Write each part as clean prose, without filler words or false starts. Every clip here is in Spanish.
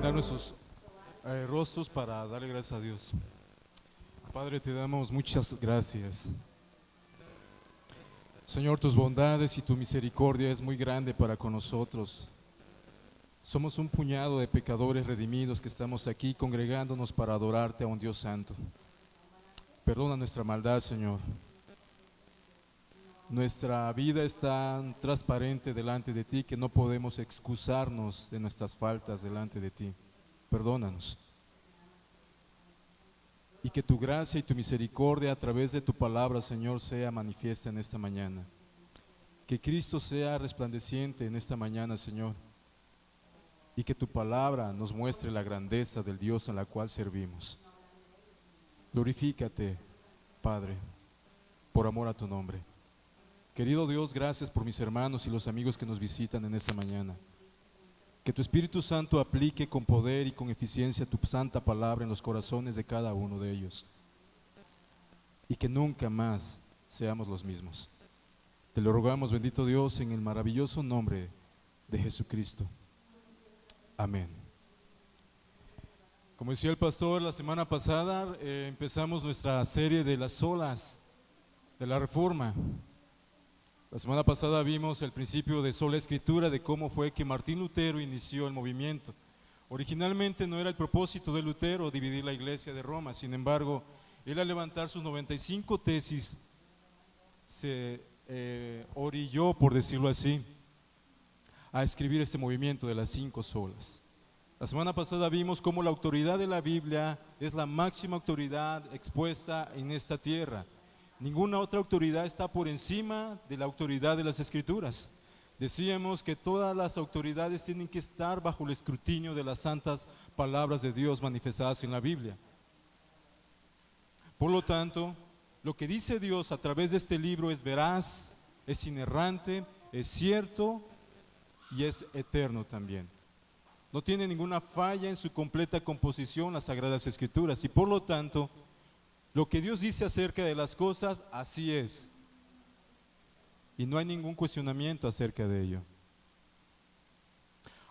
inclinar nuestros rostros para darle gracias a Dios. Padre, te damos muchas gracias. Señor, tus bondades y tu misericordia es muy grande para con nosotros. Somos un puñado de pecadores redimidos que estamos aquí congregándonos para adorarte a un Dios santo. Perdona nuestra maldad, Señor. Nuestra vida es tan transparente delante de ti que no podemos excusarnos de nuestras faltas delante de ti. Perdónanos. Y que tu gracia y tu misericordia a través de tu palabra, Señor, sea manifiesta en esta mañana. Que Cristo sea resplandeciente en esta mañana, Señor. Y que tu palabra nos muestre la grandeza del Dios en la cual servimos. Glorifícate, Padre, por amor a tu nombre. Querido Dios, gracias por mis hermanos y los amigos que nos visitan en esta mañana. Que tu Espíritu Santo aplique con poder y con eficiencia tu santa palabra en los corazones de cada uno de ellos. Y que nunca más seamos los mismos. Te lo rogamos, bendito Dios, en el maravilloso nombre de Jesucristo. Amén. Como decía el pastor, la semana pasada empezamos nuestra serie de las olas de la Reforma. La semana pasada vimos el principio de sola escritura, de cómo fue que Martín Lutero inició el movimiento. Originalmente no era el propósito de Lutero dividir la iglesia de Roma, sin embargo, él al levantar sus 95 tesis se orilló, por decirlo así, a escribir este movimiento de las 5 solas. La semana pasada vimos cómo la autoridad de la Biblia es la máxima autoridad expuesta en esta tierra. Ninguna otra autoridad está por encima de la autoridad de las Escrituras. Decíamos que todas las autoridades tienen que estar bajo el escrutinio de las santas palabras de Dios manifestadas en la Biblia. Por lo tanto, lo que dice Dios a través de este libro es veraz, es inerrante, es cierto y es eterno también. No tiene ninguna falla en su completa composición las Sagradas Escrituras y por lo tanto, lo que Dios dice acerca de las cosas, así es. Y no hay ningún cuestionamiento acerca de ello.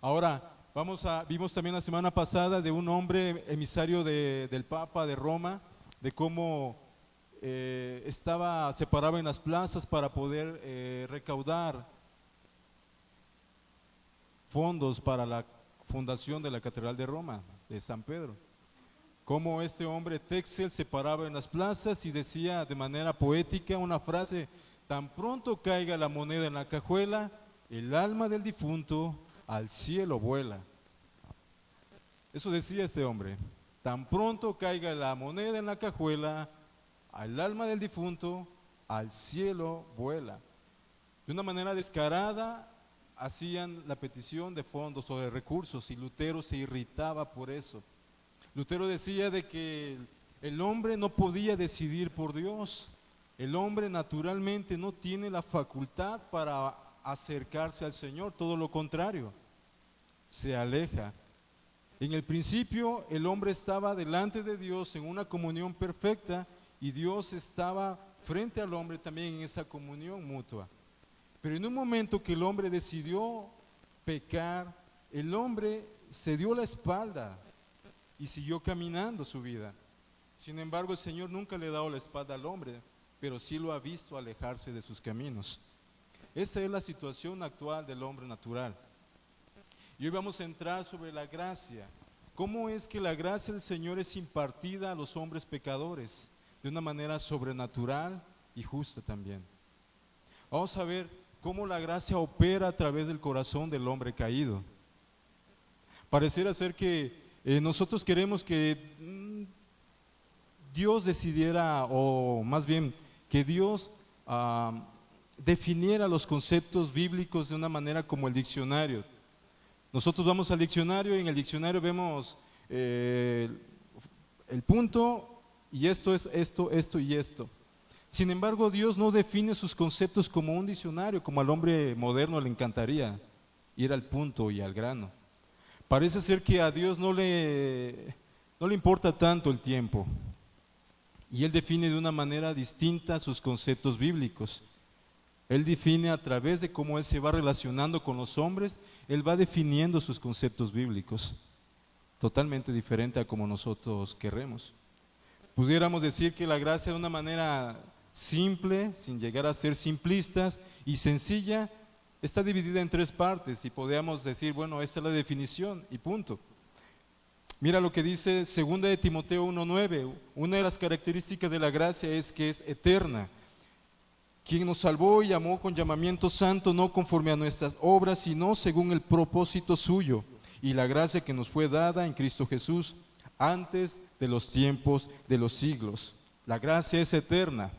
Ahora, vimos también la semana pasada de un hombre emisario del Papa de Roma, de cómo se paraba en las plazas para poder recaudar fondos para la fundación de la Catedral de Roma, de San Pedro. Cómo este hombre Texel se paraba en las plazas y decía de manera poética una frase: tan pronto caiga la moneda en la cajuela, el alma del difunto al cielo vuela. Eso decía este hombre: tan pronto caiga la moneda en la cajuela, el alma del difunto al cielo vuela. De una manera descarada hacían la petición de fondos o de recursos y Lutero se irritaba por eso. Lutero decía de que el hombre no podía decidir por Dios. El hombre naturalmente no tiene la facultad para acercarse al Señor, todo lo contrario, se aleja. En el principio el hombre estaba delante de Dios en una comunión perfecta y Dios estaba frente al hombre también en esa comunión mutua. Pero en un momento que el hombre decidió pecar, el hombre se dio la espalda y siguió caminando su vida. Sin embargo, el Señor nunca le ha dado la espalda al hombre, pero sí lo ha visto alejarse de sus caminos. Esa es la situación actual del hombre natural. Y hoy vamos a entrar sobre la gracia. ¿Cómo es que la gracia del Señor es impartida a los hombres pecadores? De una manera sobrenatural y justa también. Vamos a ver cómo la gracia opera a través del corazón del hombre caído. Pareciera ser que nosotros queremos que Dios decidiera, o más bien que Dios definiera los conceptos bíblicos de una manera como el diccionario. Nosotros vamos al diccionario y en el diccionario vemos el punto y esto es esto, esto y esto. Sin embargo, Dios no define sus conceptos como un diccionario, como al hombre moderno le encantaría ir al punto y al grano. Parece ser que a Dios no le importa tanto el tiempo y Él define de una manera distinta sus conceptos bíblicos. Él define a través de cómo Él se va relacionando con los hombres, Él va definiendo sus conceptos bíblicos. totalmente diferente a como nosotros queremos. Pudiéramos decir que la gracia de una manera simple, sin llegar a ser simplistas y sencilla, está dividida en tres partes y podríamos decir, bueno, esta es la definición y punto. Mira lo que dice 2 de Timoteo 1:9, una de las características de la gracia es que es eterna. Quien nos salvó y llamó con llamamiento santo, no conforme a nuestras obras, sino según el propósito suyo y la gracia que nos fue dada en Cristo Jesús antes de los tiempos de los siglos. La gracia es eterna,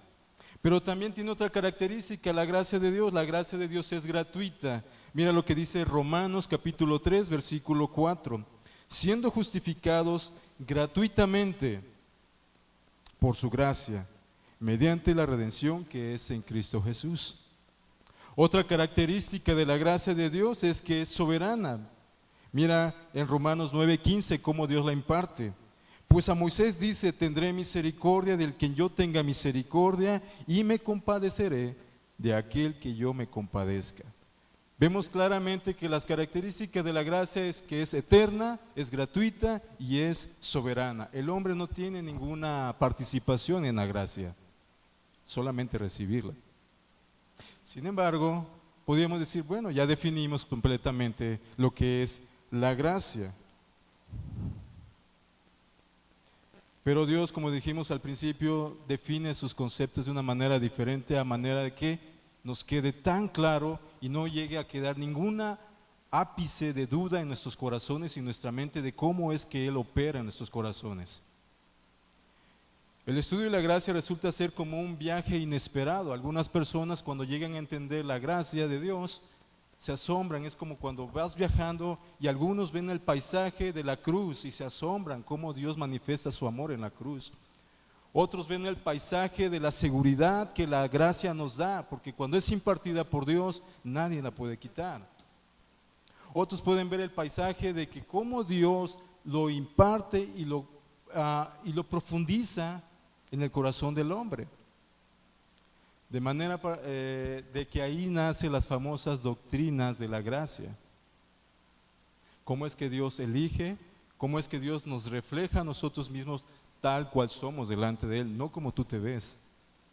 pero también tiene otra característica, la gracia de Dios. La gracia de Dios es gratuita. Mira lo que dice Romanos capítulo 3, versículo 4. Siendo justificados gratuitamente por su gracia, mediante la redención que es en Cristo Jesús. Otra característica de la gracia de Dios es que es soberana. Mira en Romanos 9:15 cómo Dios la imparte. Pues a Moisés dice, tendré misericordia del quien yo tenga misericordia y me compadeceré de aquel que yo me compadezca. Vemos claramente que las características de la gracia es que es eterna, es gratuita y es soberana. El hombre no tiene ninguna participación en la gracia, solamente recibirla. Sin embargo, podríamos decir, bueno, ya definimos completamente lo que es la gracia. Pero Dios, como dijimos al principio, define sus conceptos de una manera diferente, a manera de que nos quede tan claro y no llegue a quedar ninguna ápice de duda en nuestros corazones y nuestra mente de cómo es que Él opera en nuestros corazones. El estudio de la gracia resulta ser como un viaje inesperado. Algunas personas, cuando llegan a entender la gracia de Dios, se asombran. Es como cuando vas viajando y algunos ven el paisaje de la cruz y se asombran cómo Dios manifiesta su amor en la cruz. Otros ven el paisaje de la seguridad que la gracia nos da, porque cuando es impartida por Dios, nadie la puede quitar. Otros pueden ver el paisaje de que cómo Dios lo imparte y lo profundiza en el corazón del hombre. De manera de que ahí nacen las famosas doctrinas de la gracia. Cómo es que Dios elige, cómo es que Dios nos refleja a nosotros mismos tal cual somos delante de Él, no como tú te ves,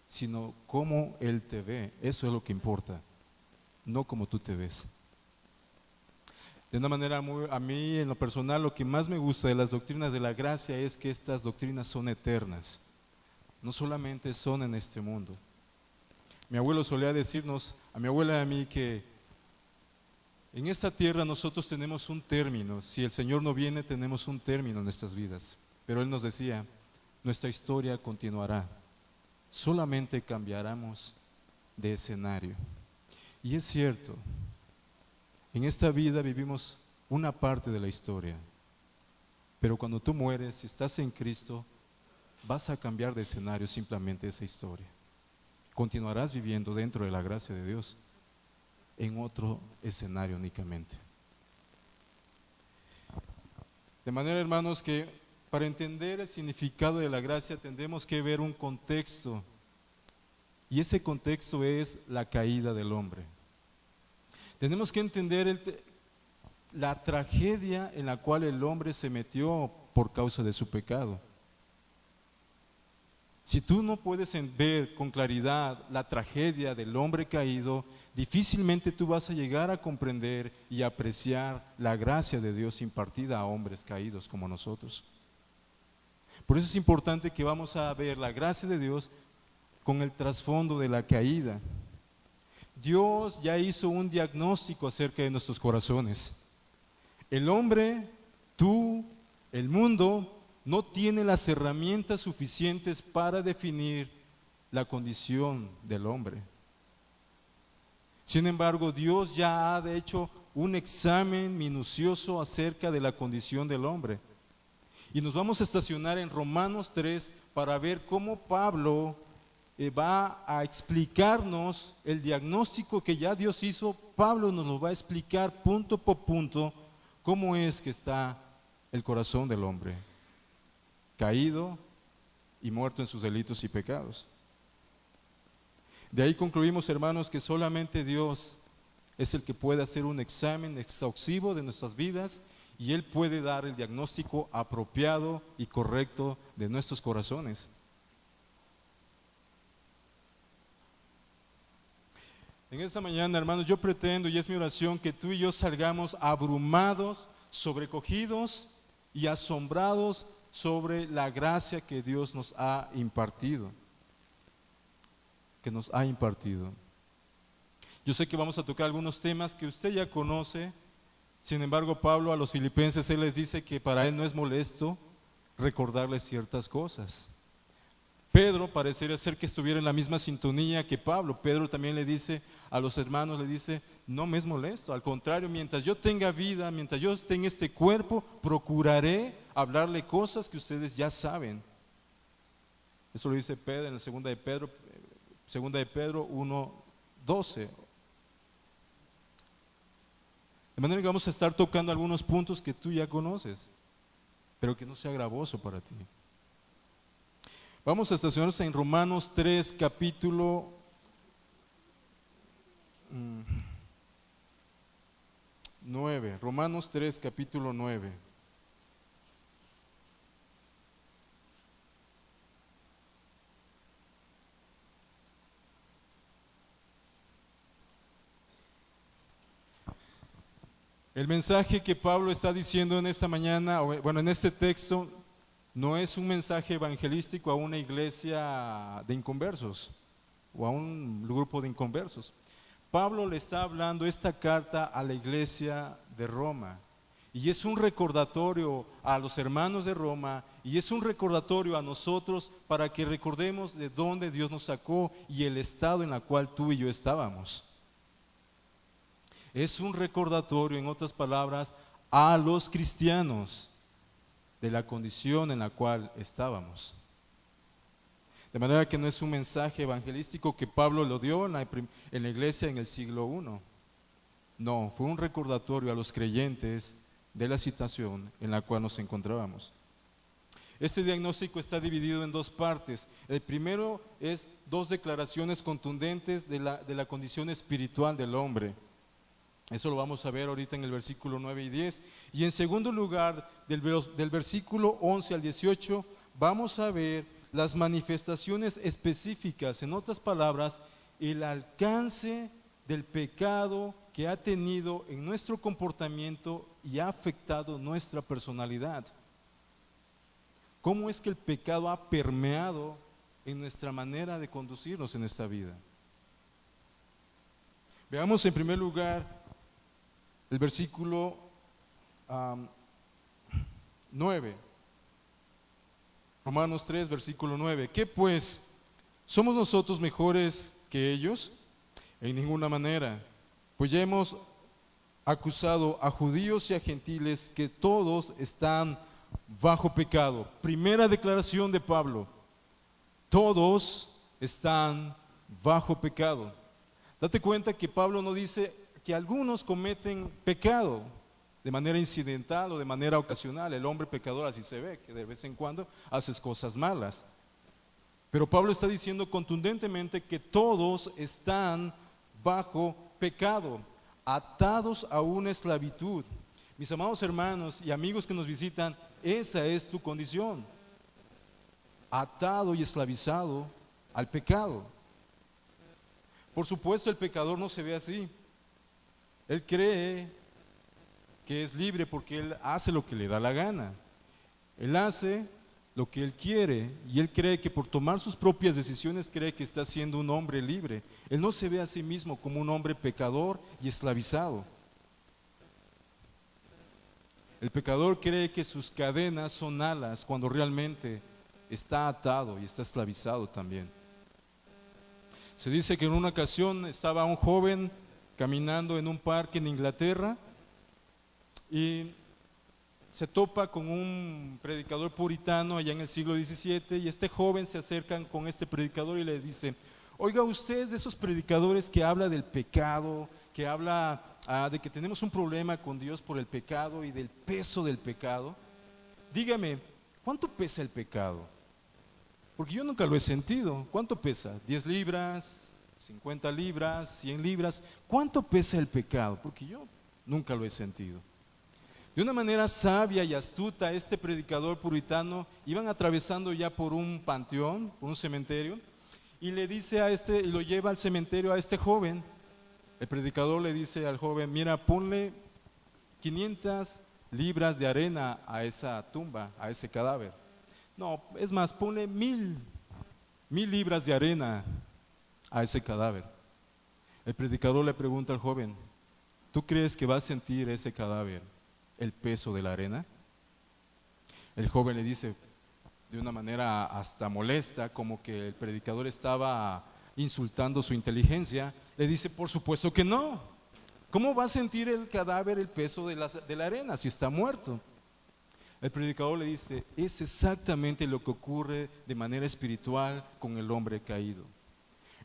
sino como Él te ve. Eso es lo que importa, no como tú te ves. De una manera a mí en lo personal lo que más me gusta de las doctrinas de la gracia es que estas doctrinas son eternas, no solamente son en este mundo. Mi abuelo solía decirnos, a mi abuela y a mí, que en esta tierra nosotros tenemos un término. Si el Señor no viene, tenemos un término en nuestras vidas. Pero Él nos decía, nuestra historia continuará, solamente cambiaremos de escenario. Y es cierto, en esta vida vivimos una parte de la historia, pero cuando tú mueres, si estás en Cristo, vas a cambiar de escenario simplemente esa historia. Continuarás viviendo dentro de la gracia de Dios, en otro escenario únicamente. De manera, hermanos, que para entender el significado de la gracia tendremos que ver un contexto, y ese contexto es la caída del hombre. Tenemos que entender la tragedia en la cual el hombre se metió por causa de su pecado. Si tú no puedes ver con claridad la tragedia del hombre caído, difícilmente tú vas a llegar a comprender y apreciar la gracia de Dios impartida a hombres caídos como nosotros. Por eso es importante que vamos a ver la gracia de Dios con el trasfondo de la caída. Dios ya hizo un diagnóstico acerca de nuestros corazones. El hombre, tú, el mundo, no tiene las herramientas suficientes para definir la condición del hombre. Sin embargo, Dios ya ha hecho un examen minucioso acerca de la condición del hombre. Y nos vamos a estacionar en Romanos 3 para ver cómo Pablo va a explicarnos el diagnóstico que ya Dios hizo. Pablo nos lo va a explicar punto por punto cómo es que está el corazón del hombre, caído y muerto en sus delitos y pecados. De ahí concluimos, hermanos, que solamente Dios es el que puede hacer un examen exhaustivo de nuestras vidas y Él puede dar el diagnóstico apropiado y correcto de nuestros corazones. En esta mañana, hermanos, yo pretendo, y es mi oración, que tú y yo salgamos abrumados, sobrecogidos y asombrados sobre la gracia que Dios nos ha impartido. Yo sé que vamos a tocar algunos temas que usted ya conoce. Sin embargo, Pablo a los filipenses, él les dice que para él no es molesto recordarles ciertas cosas. Pedro parecería ser que estuviera en la misma sintonía que Pablo. Pedro también le dice a los hermanos, le dice, no me es molesto, al contrario, mientras yo tenga vida, mientras yo esté en este cuerpo, procuraré hablarle cosas que ustedes ya saben. Eso lo dice Pedro en la segunda de Pedro 1:12. De manera que vamos a estar tocando algunos puntos que tú ya conoces, pero que no sea gravoso para ti. Vamos a estacionarnos en Romanos 3, capítulo 9. Romanos 3, capítulo 9. El mensaje que Pablo está diciendo en esta mañana, bueno, en este texto, no es un mensaje evangelístico a una iglesia de inconversos o a un grupo de inconversos. Pablo le está hablando esta carta a la iglesia de Roma y es un recordatorio a los hermanos de Roma y es un recordatorio a nosotros para que recordemos de dónde Dios nos sacó y el estado en el cual tú y yo estábamos. Es un recordatorio, en otras palabras, a los cristianos de la condición en la cual estábamos. De manera que no es un mensaje evangelístico que Pablo lo dio en la iglesia en el siglo I. No, fue un recordatorio a los creyentes de la situación en la cual nos encontrábamos. Este diagnóstico está dividido en dos partes. El primero es dos declaraciones contundentes de la condición espiritual del hombre. Eso lo vamos a ver ahorita en el versículo 9 y 10. Y en segundo lugar, del versículo 11 al 18, vamos a ver las manifestaciones específicas, en otras palabras, el alcance del pecado que ha tenido en nuestro comportamiento y ha afectado nuestra personalidad. ¿Cómo es que el pecado ha permeado en nuestra manera de conducirnos en esta vida? Veamos en primer lugar el versículo 9. Romanos 3, versículo 9. ¿Qué pues? ¿Somos nosotros mejores que ellos? En ninguna manera, pues ya hemos acusado a judíos y a gentiles que todos están bajo pecado. Primera declaración de Pablo: todos están bajo pecado. Date cuenta que Pablo no dice que algunos cometen pecado de manera incidental o de manera ocasional. El hombre pecador así se ve, que de vez en cuando haces cosas malas. Pero Pablo está diciendo contundentemente que todos están bajo pecado, atados a una esclavitud. Mis amados hermanos y amigos que nos visitan, esa es tu condición, atado y esclavizado al pecado. Por supuesto, el pecador no se ve así. Él cree que es libre porque él hace lo que le da la gana. Él hace lo que él quiere y él cree que por tomar sus propias decisiones cree que está siendo un hombre libre. Él no se ve a sí mismo como un hombre pecador y esclavizado. El pecador cree que sus cadenas son alas cuando realmente está atado y está esclavizado también. Se dice que en una ocasión estaba un joven caminando en un parque en Inglaterra y se topa con un predicador puritano allá en el siglo XVII y este joven se acerca con este predicador y le dice: oiga, usted es de esos predicadores que habla del pecado, que habla de que tenemos un problema con Dios por el pecado y del peso del pecado. Dígame, ¿cuánto pesa el pecado? Porque yo nunca lo he sentido. ¿Cuánto pesa? ¿10 libras? ¿50 libras? ¿100 libras? ¿Cuánto pesa el pecado? Porque yo nunca lo he sentido. De una manera sabia y astuta, este predicador puritano iban atravesando ya por un panteón, por un cementerio, y le dice y lo lleva al cementerio a este joven. El predicador le dice al joven: mira, ponle 500 libras de arena a esa tumba, a ese cadáver. No, es más, ponle 1000 libras de arena a ese cadáver. El predicador le pregunta al joven: ¿tú crees que va a sentir ese cadáver el peso de la arena? El joven le dice de una manera hasta molesta, como que el predicador estaba insultando su inteligencia, le dice: por supuesto que no. ¿Cómo va a sentir el cadáver el peso de la arena si está muerto? El predicador le dice: es exactamente lo que ocurre de manera espiritual con el hombre caído.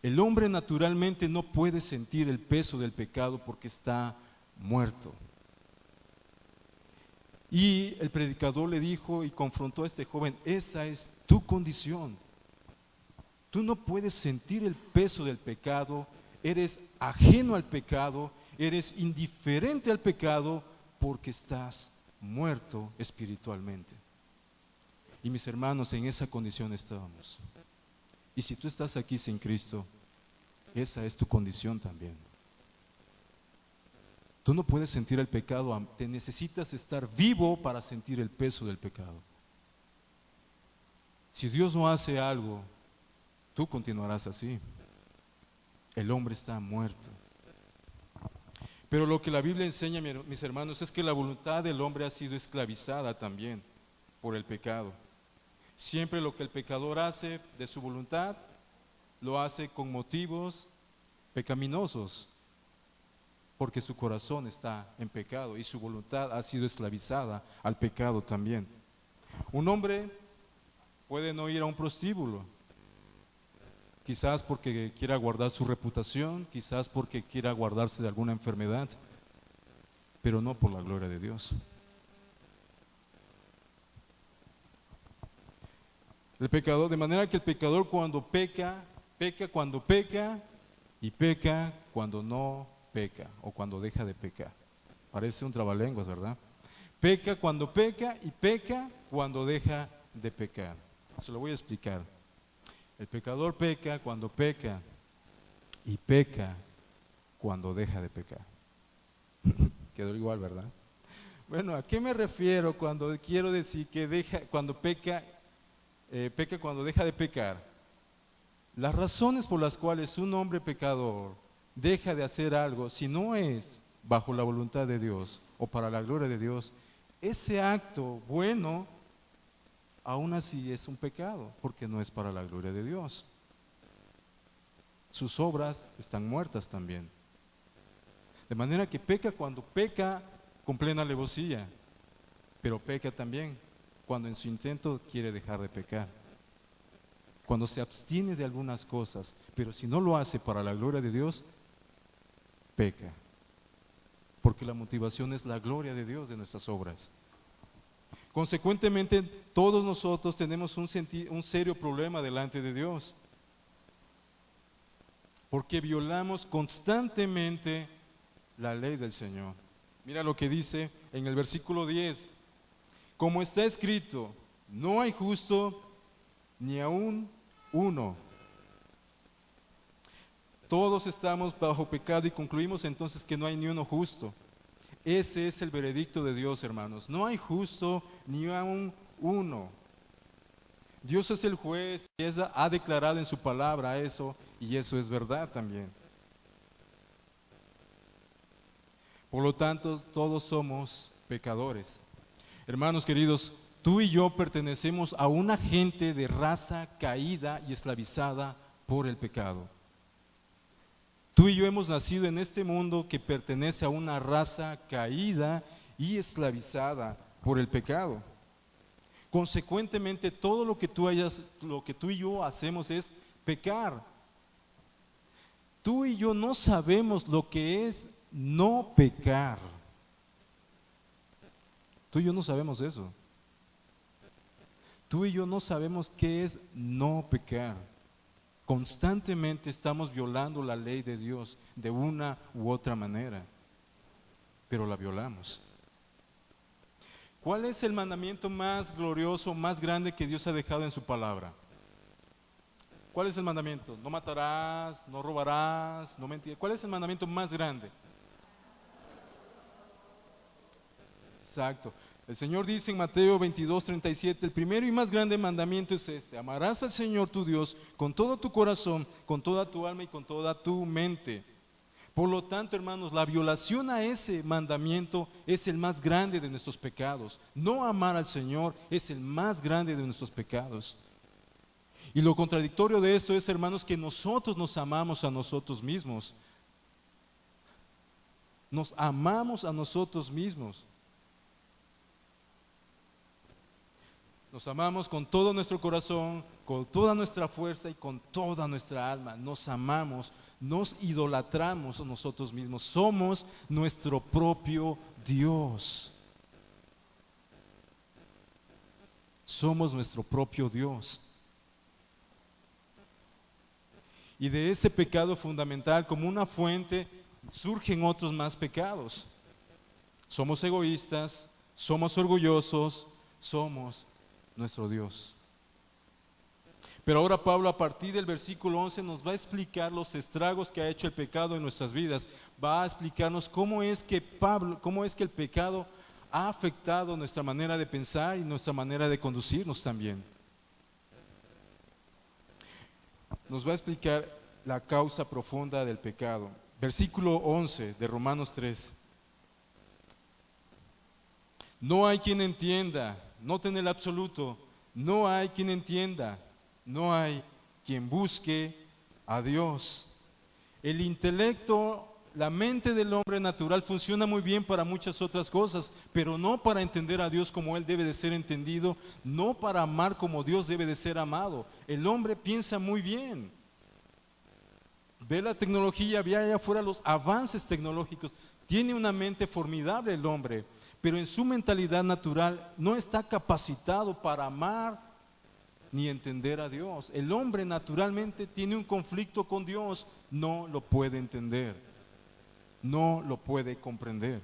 El hombre naturalmente no puede sentir el peso del pecado porque está muerto. Y el predicador le dijo y confrontó a este joven: esa es tu condición. Tú no puedes sentir el peso del pecado, eres ajeno al pecado, eres indiferente al pecado porque estás muerto espiritualmente. Y mis hermanos, en esa condición estábamos. Y si tú estás aquí sin Cristo, esa es tu condición también. Tú no puedes sentir el pecado, te necesitas estar vivo para sentir el peso del pecado. Si Dios no hace algo, tú continuarás así. El hombre está muerto. Pero lo que la Biblia enseña, mis hermanos, es que la voluntad del hombre ha sido esclavizada también por el pecado. Siempre lo que el pecador hace de su voluntad, lo hace con motivos pecaminosos, porque su corazón está en pecado y su voluntad ha sido esclavizada al pecado también. Un hombre puede no ir a un prostíbulo, quizás porque quiera guardar su reputación, quizás porque quiera guardarse de alguna enfermedad, pero no por la gloria de Dios. El pecador, de manera que el pecador cuando peca, peca cuando peca y peca cuando no peca o cuando deja de pecar. Parece un trabalenguas, ¿verdad? Peca cuando peca y peca cuando deja de pecar. Se lo voy a explicar. El pecador peca cuando peca y peca cuando deja de pecar. Quedó igual, ¿verdad? Bueno, ¿a qué me refiero cuando quiero decir que cuando peca cuando deja de pecar? Las razones por las cuales un hombre pecador deja de hacer algo, si no es bajo la voluntad de Dios o para la gloria de Dios, ese acto bueno aún así es un pecado, porque no es para la gloria de Dios. Sus obras están muertas también. De manera que peca cuando peca con plena alevosía, pero peca también cuando en su intento quiere dejar de pecar. Cuando se abstiene de algunas cosas, pero si no lo hace para la gloria de Dios, peca. Porque la motivación es la gloria de Dios de nuestras obras. Consecuentemente, todos nosotros tenemos un serio problema delante de Dios, porque violamos constantemente la ley del Señor. Mira lo que dice en el versículo 10: como está escrito, no hay justo ni aún uno. Todos estamos bajo pecado y concluimos entonces que no hay ni uno justo. Ese es el veredicto de Dios, hermanos. No hay justo ni aún uno. Dios es el juez y ha declarado en su palabra eso, y eso es verdad también. Por lo tanto, todos somos pecadores. Hermanos queridos, tú y yo pertenecemos a una gente de raza caída y esclavizada por el pecado. Tú y yo hemos nacido en este mundo que pertenece a una raza caída y esclavizada por el pecado. Consecuentemente, todo lo que tú y yo hacemos es pecar. Tú y yo no sabemos lo que es no pecar. Tú y yo no sabemos eso. Tú y yo no sabemos qué es no pecar. Constantemente estamos violando la ley de Dios de una u otra manera, pero la violamos. ¿Cuál es el mandamiento más glorioso, más grande que Dios ha dejado en su palabra? ¿Cuál es el mandamiento? No matarás, no robarás, no mentirás. ¿Cuál es el mandamiento más grande? Exacto. El Señor dice en Mateo 22:37, el primero y más grande mandamiento es este: amarás al Señor tu Dios con todo tu corazón, con toda tu alma y con toda tu mente. Por lo tanto, hermanos, la violación a ese mandamiento es el más grande de nuestros pecados. No amar al Señor es el más grande de nuestros pecados. Y lo contradictorio de esto es, hermanos, que nosotros nos amamos a nosotros mismos. Nos amamos a nosotros mismos. Nos amamos con todo nuestro corazón, con toda nuestra fuerza y con toda nuestra alma. Nos amamos, nos idolatramos a nosotros mismos. Somos nuestro propio Dios. Somos nuestro propio Dios. Y de ese pecado fundamental, como una fuente, surgen otros más pecados. Somos egoístas, somos orgullosos, somos nuestro Dios. Pero ahora Pablo, a partir del versículo 11, nos va a explicar los estragos que ha hecho el pecado en nuestras vidas. Va a explicarnos cómo es que el pecado ha afectado nuestra manera de pensar y nuestra manera de conducirnos también. Nos va a explicar la causa profunda del pecado. Versículo 11 de Romanos 3. No hay quien entienda, noten el absoluto, no hay quien entienda, no hay quien busque a Dios. El intelecto, la mente del hombre natural funciona muy bien para muchas otras cosas, pero no para entender a Dios como Él debe de ser entendido, no para amar como Dios debe de ser amado. El hombre piensa muy bien. Ve la tecnología, ve allá afuera los avances tecnológicos. Tiene una mente formidable el hombre, pero en su mentalidad natural no está capacitado para amar ni entender a Dios. El hombre naturalmente tiene un conflicto con Dios, no lo puede entender, no lo puede comprender.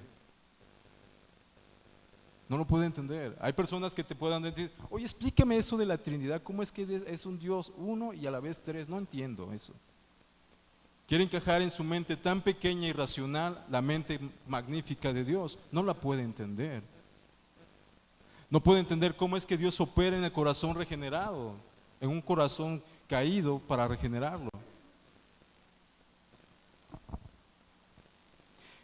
No lo puede entender. Hay personas que te puedan decir, oye, explícame eso de la Trinidad, ¿cómo es que es un Dios uno y a la vez tres? No entiendo eso. Quiere encajar en su mente tan pequeña y racional la mente magnífica de Dios. No la puede entender. No puede entender cómo es que Dios opera en el corazón regenerado, en un corazón caído para regenerarlo.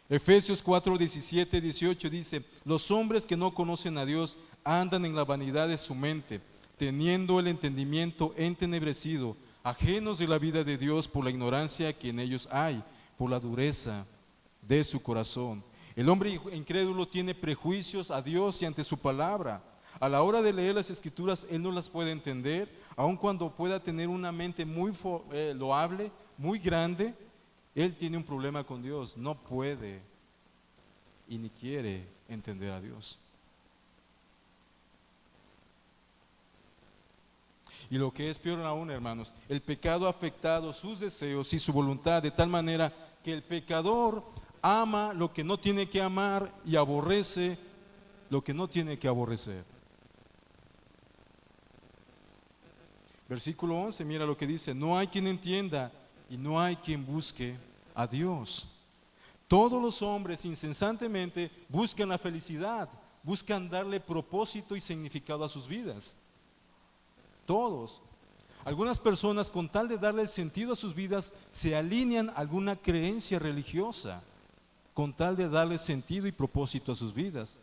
Efesios 4, 17, 18 dice: los hombres que no conocen a Dios andan en la vanidad de su mente, teniendo el entendimiento entenebrecido, ajenos de la vida de Dios por la ignorancia que en ellos hay, por la dureza de su corazón. El hombre incrédulo tiene prejuicios a Dios y ante su palabra. A la hora de leer las Escrituras, él no las puede entender, aun cuando pueda tener una mente muy loable, muy grande. Él tiene un problema con Dios, no puede y ni quiere entender a Dios. Y lo que es peor aún, hermanos, el pecado ha afectado sus deseos y su voluntad de tal manera que el pecador ama lo que no tiene que amar y aborrece lo que no tiene que aborrecer. Versículo 11, mira lo que dice: no hay quien entienda y no hay quien busque a Dios. Todos los hombres incesantemente buscan la felicidad, buscan darle propósito y significado a sus vidas. Todos. Algunas personas, con tal de darle el sentido a sus vidas, se alinean a alguna creencia religiosa, con tal de darle sentido y propósito a sus vidas.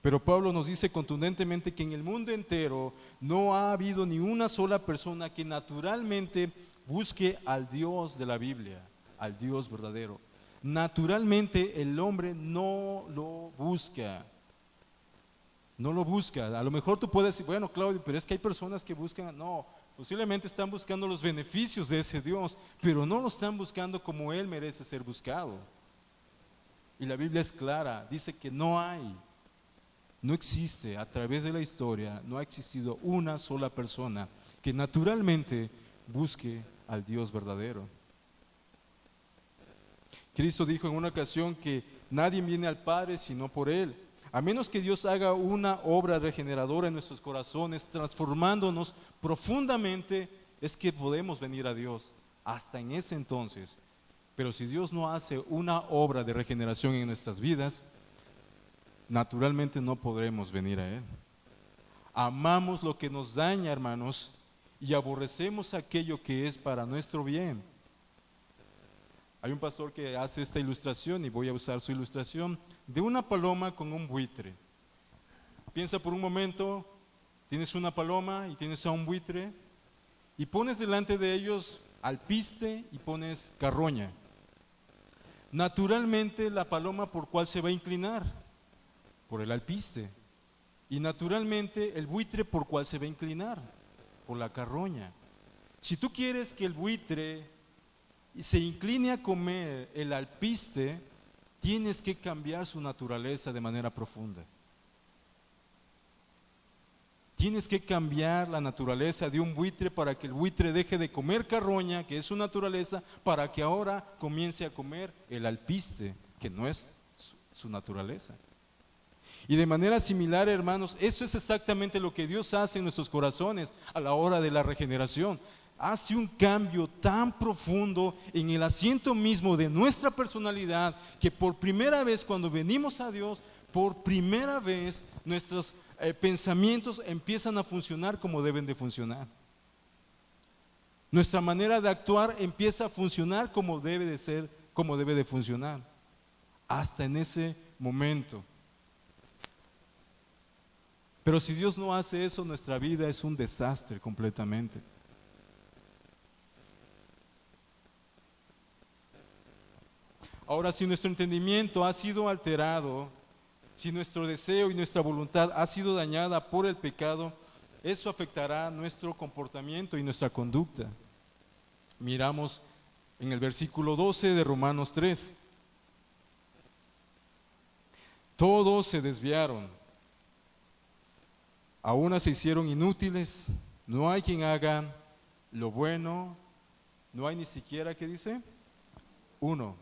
Pero Pablo nos dice contundentemente que en el mundo entero no ha habido ni una sola persona que naturalmente busque al Dios de la Biblia, al Dios verdadero. Naturalmente el hombre no lo busca. No lo busca. A lo mejor tú puedes decir, bueno, Claudio, pero es que hay personas que buscan. No, posiblemente están buscando los beneficios de ese Dios, pero no lo están buscando como Él merece ser buscado. Y la Biblia es clara, dice que no existe a través de la historia, no ha existido una sola persona que naturalmente busque al Dios verdadero. Cristo dijo en una ocasión que Nadie viene al Padre sino por Él. A menos que Dios haga una obra regeneradora en nuestros corazones, transformándonos profundamente, es que podemos venir a Dios. Hasta en ese entonces. Pero si Dios no hace una obra de regeneración en nuestras vidas, naturalmente no podremos venir a Él. Amamos lo que nos daña, hermanos, y aborrecemos aquello que es para nuestro bien. Hay un pastor que hace esta ilustración, y voy a usar su ilustración, de una paloma con un buitre. Piensa por un momento, tienes una paloma y tienes a un buitre, y pones delante de ellos alpiste y pones carroña. Naturalmente la paloma, ¿por cuál se va a inclinar? Por el alpiste. Y naturalmente el buitre, ¿por cuál se va a inclinar? Por la carroña. Si tú quieres que el buitre se incline a comer el alpiste, tienes que cambiar su naturaleza de manera profunda. Tienes que cambiar la naturaleza de un buitre para que el buitre deje de comer carroña, que es su naturaleza, para que ahora comience a comer el alpiste, que no es su naturaleza. Y de manera similar, hermanos, eso es exactamente lo que Dios hace en nuestros corazones a la hora de la regeneración. Hace un cambio tan profundo en el asiento mismo de nuestra personalidad, que por primera vez cuando venimos a Dios, por primera vez nuestros pensamientos empiezan a funcionar como deben de funcionar. Nuestra manera de actuar empieza a funcionar como debe de ser, como debe de funcionar. Hasta en ese momento. Pero si Dios no hace eso, nuestra vida es un desastre completamente. Ahora, si nuestro entendimiento ha sido alterado, si nuestro deseo y nuestra voluntad ha sido dañada por el pecado, eso afectará nuestro comportamiento y nuestra conducta. Miramos en el versículo 12 de Romanos 3. Todos se desviaron, a una se hicieron inútiles, no hay quien haga lo bueno, no hay ni siquiera, ¿qué dice? Uno.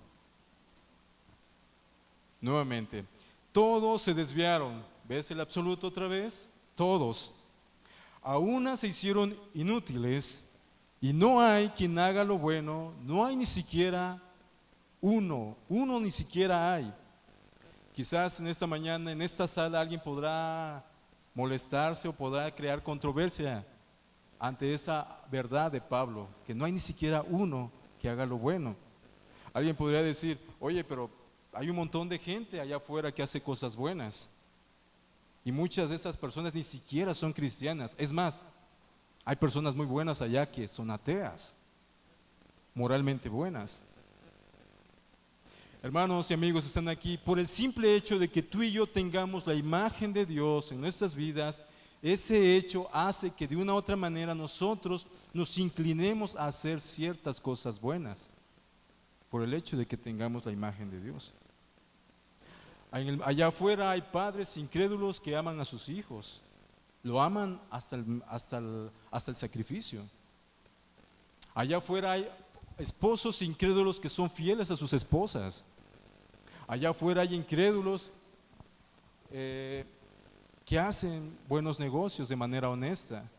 Nuevamente, todos se desviaron. ¿Ves el absoluto otra vez? Todos. A una se hicieron inútiles y no hay quien haga lo bueno, no hay ni siquiera uno ni siquiera hay. Quizás en esta mañana, en esta sala, alguien podrá molestarse o podrá crear controversia ante esa verdad de Pablo, que no hay ni siquiera uno que haga lo bueno. Alguien podría decir, oye, pero hay un montón de gente allá afuera que hace cosas buenas y muchas de esas personas ni siquiera son cristianas. Es más, hay personas muy buenas allá que son ateas, moralmente buenas. Hermanos y amigos, están aquí por el simple hecho de que tú y yo tengamos la imagen de Dios en nuestras vidas. Ese hecho hace que de una u otra manera nosotros nos inclinemos a hacer ciertas cosas buenas, por el hecho de que tengamos la imagen de Dios. Allá afuera hay padres incrédulos que aman a sus hijos, lo aman hasta el sacrificio. Allá afuera hay esposos incrédulos que son fieles a sus esposas. Allá afuera hay incrédulos que hacen buenos negocios de manera honesta.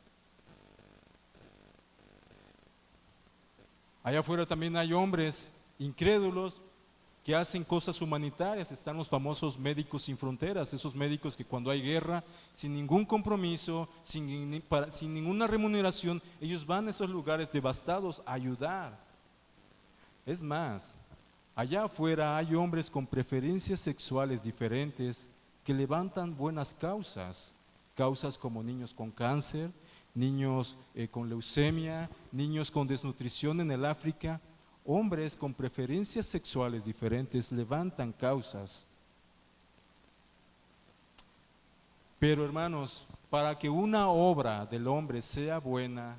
Allá afuera también hay hombres incrédulos que hacen cosas humanitarias. Están los famosos médicos sin fronteras, esos médicos que cuando hay guerra, sin ningún compromiso, sin ninguna remuneración, ellos van a esos lugares devastados a ayudar. Es más, allá afuera hay hombres con preferencias sexuales diferentes que levantan buenas causas, causas como niños con cáncer, niños con leucemia, niños con desnutrición en el África. Hombres con preferencias sexuales diferentes levantan causas. Pero hermanos, para que una obra del hombre sea buena,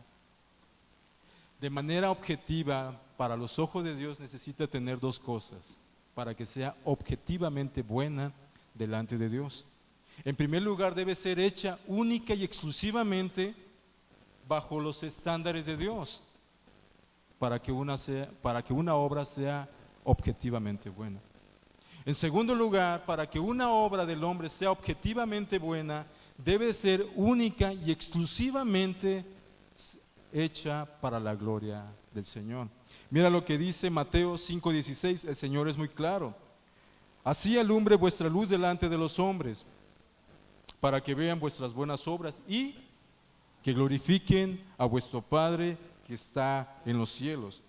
de manera objetiva, para los ojos de Dios necesita tener dos cosas, para que sea objetivamente buena delante de Dios. En primer lugar, debe ser hecha única y exclusivamente bajo los estándares de Dios, para que una obra sea objetivamente buena. En segundo lugar, para que una obra del hombre sea objetivamente buena, debe ser única y exclusivamente hecha para la gloria del Señor. Mira lo que dice Mateo 5:16, el Señor es muy claro. Así alumbre vuestra luz delante de los hombres, para que vean vuestras buenas obras y que glorifiquen a vuestro Padre que está en los cielos.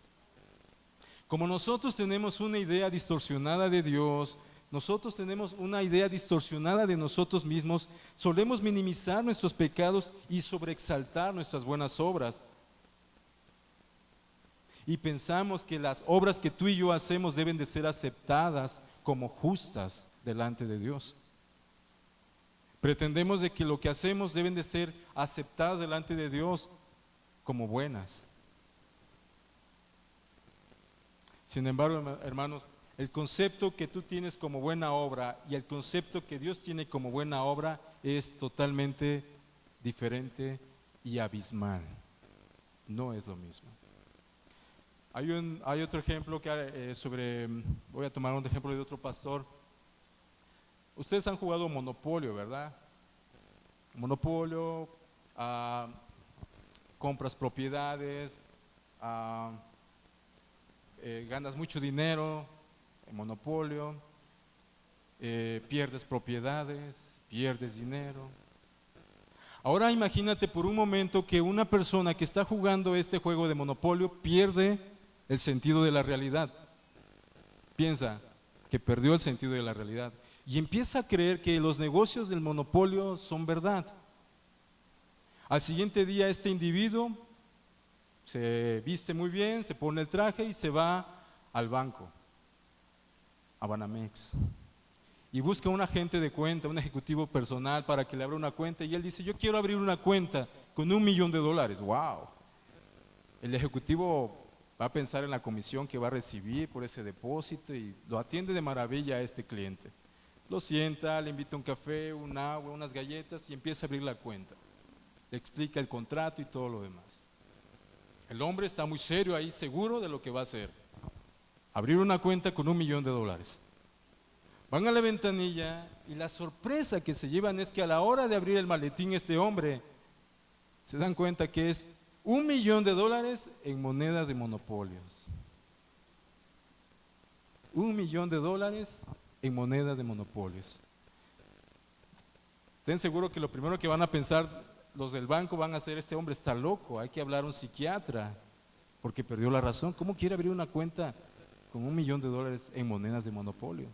Como nosotros tenemos una idea distorsionada de Dios, nosotros tenemos una idea distorsionada de nosotros mismos, solemos minimizar nuestros pecados y sobreexaltar nuestras buenas obras. Y pensamos que las obras que tú y yo hacemos deben de ser aceptadas como justas delante de Dios. Pretendemos de que lo que hacemos deben de ser aceptadas delante de Dios como buenas. Sin embargo, hermanos, el concepto que tú tienes como buena obra y el concepto que Dios tiene como buena obra es totalmente diferente y abismal. No es lo mismo. Hay otro ejemplo voy a tomar un ejemplo de otro pastor. Ustedes han jugado Monopolio, ¿verdad? Monopolio, compras propiedades, ganas mucho dinero en Monopolio, pierdes propiedades, pierdes dinero. Ahora imagínate por un momento que una persona que está jugando este juego de Monopolio pierde el sentido de la realidad. Piensa que perdió el sentido de la realidad y empieza a creer que los negocios del monopolio son verdad. Al siguiente día este individuo se viste muy bien, se pone el traje y se va al banco, a Banamex, y busca un agente de cuenta, un ejecutivo personal para que le abra una cuenta, y él dice: yo quiero abrir una cuenta con $1,000,000. ¡Wow! El ejecutivo va a pensar en la comisión que va a recibir por ese depósito y lo atiende de maravilla a este cliente. Lo sienta, le invita un café, un agua, unas galletas y empieza a abrir la cuenta. Le explica el contrato y todo lo demás. El hombre está muy serio ahí, seguro de lo que va a hacer. Abrir una cuenta con $1,000,000. Van a la ventanilla y la sorpresa que se llevan es que a la hora de abrir el maletín este hombre se dan cuenta que es $1,000,000 en monedas de monopolios. $1,000,000 en monedas de monopolios. Ten seguro que lo primero que van a pensar los del banco van a hacer: este hombre está loco, hay que hablar a un psiquiatra porque perdió la razón. ¿Cómo quiere abrir una cuenta con $1,000,000 en monedas de monopolio?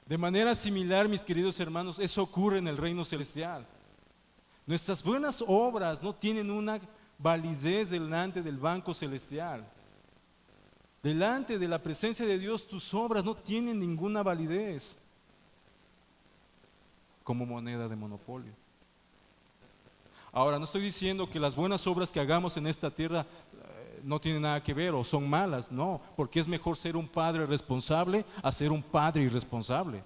De manera similar, mis queridos hermanos, eso ocurre en el reino celestial. Nuestras buenas obras no tienen una validez delante del banco celestial. Delante de la presencia de Dios, tus obras no tienen ninguna validez como moneda de monopolio. Ahora, no estoy diciendo que las buenas obras que hagamos en esta tierra no tienen nada que ver o son malas, no, porque es mejor ser un padre responsable a ser un padre irresponsable.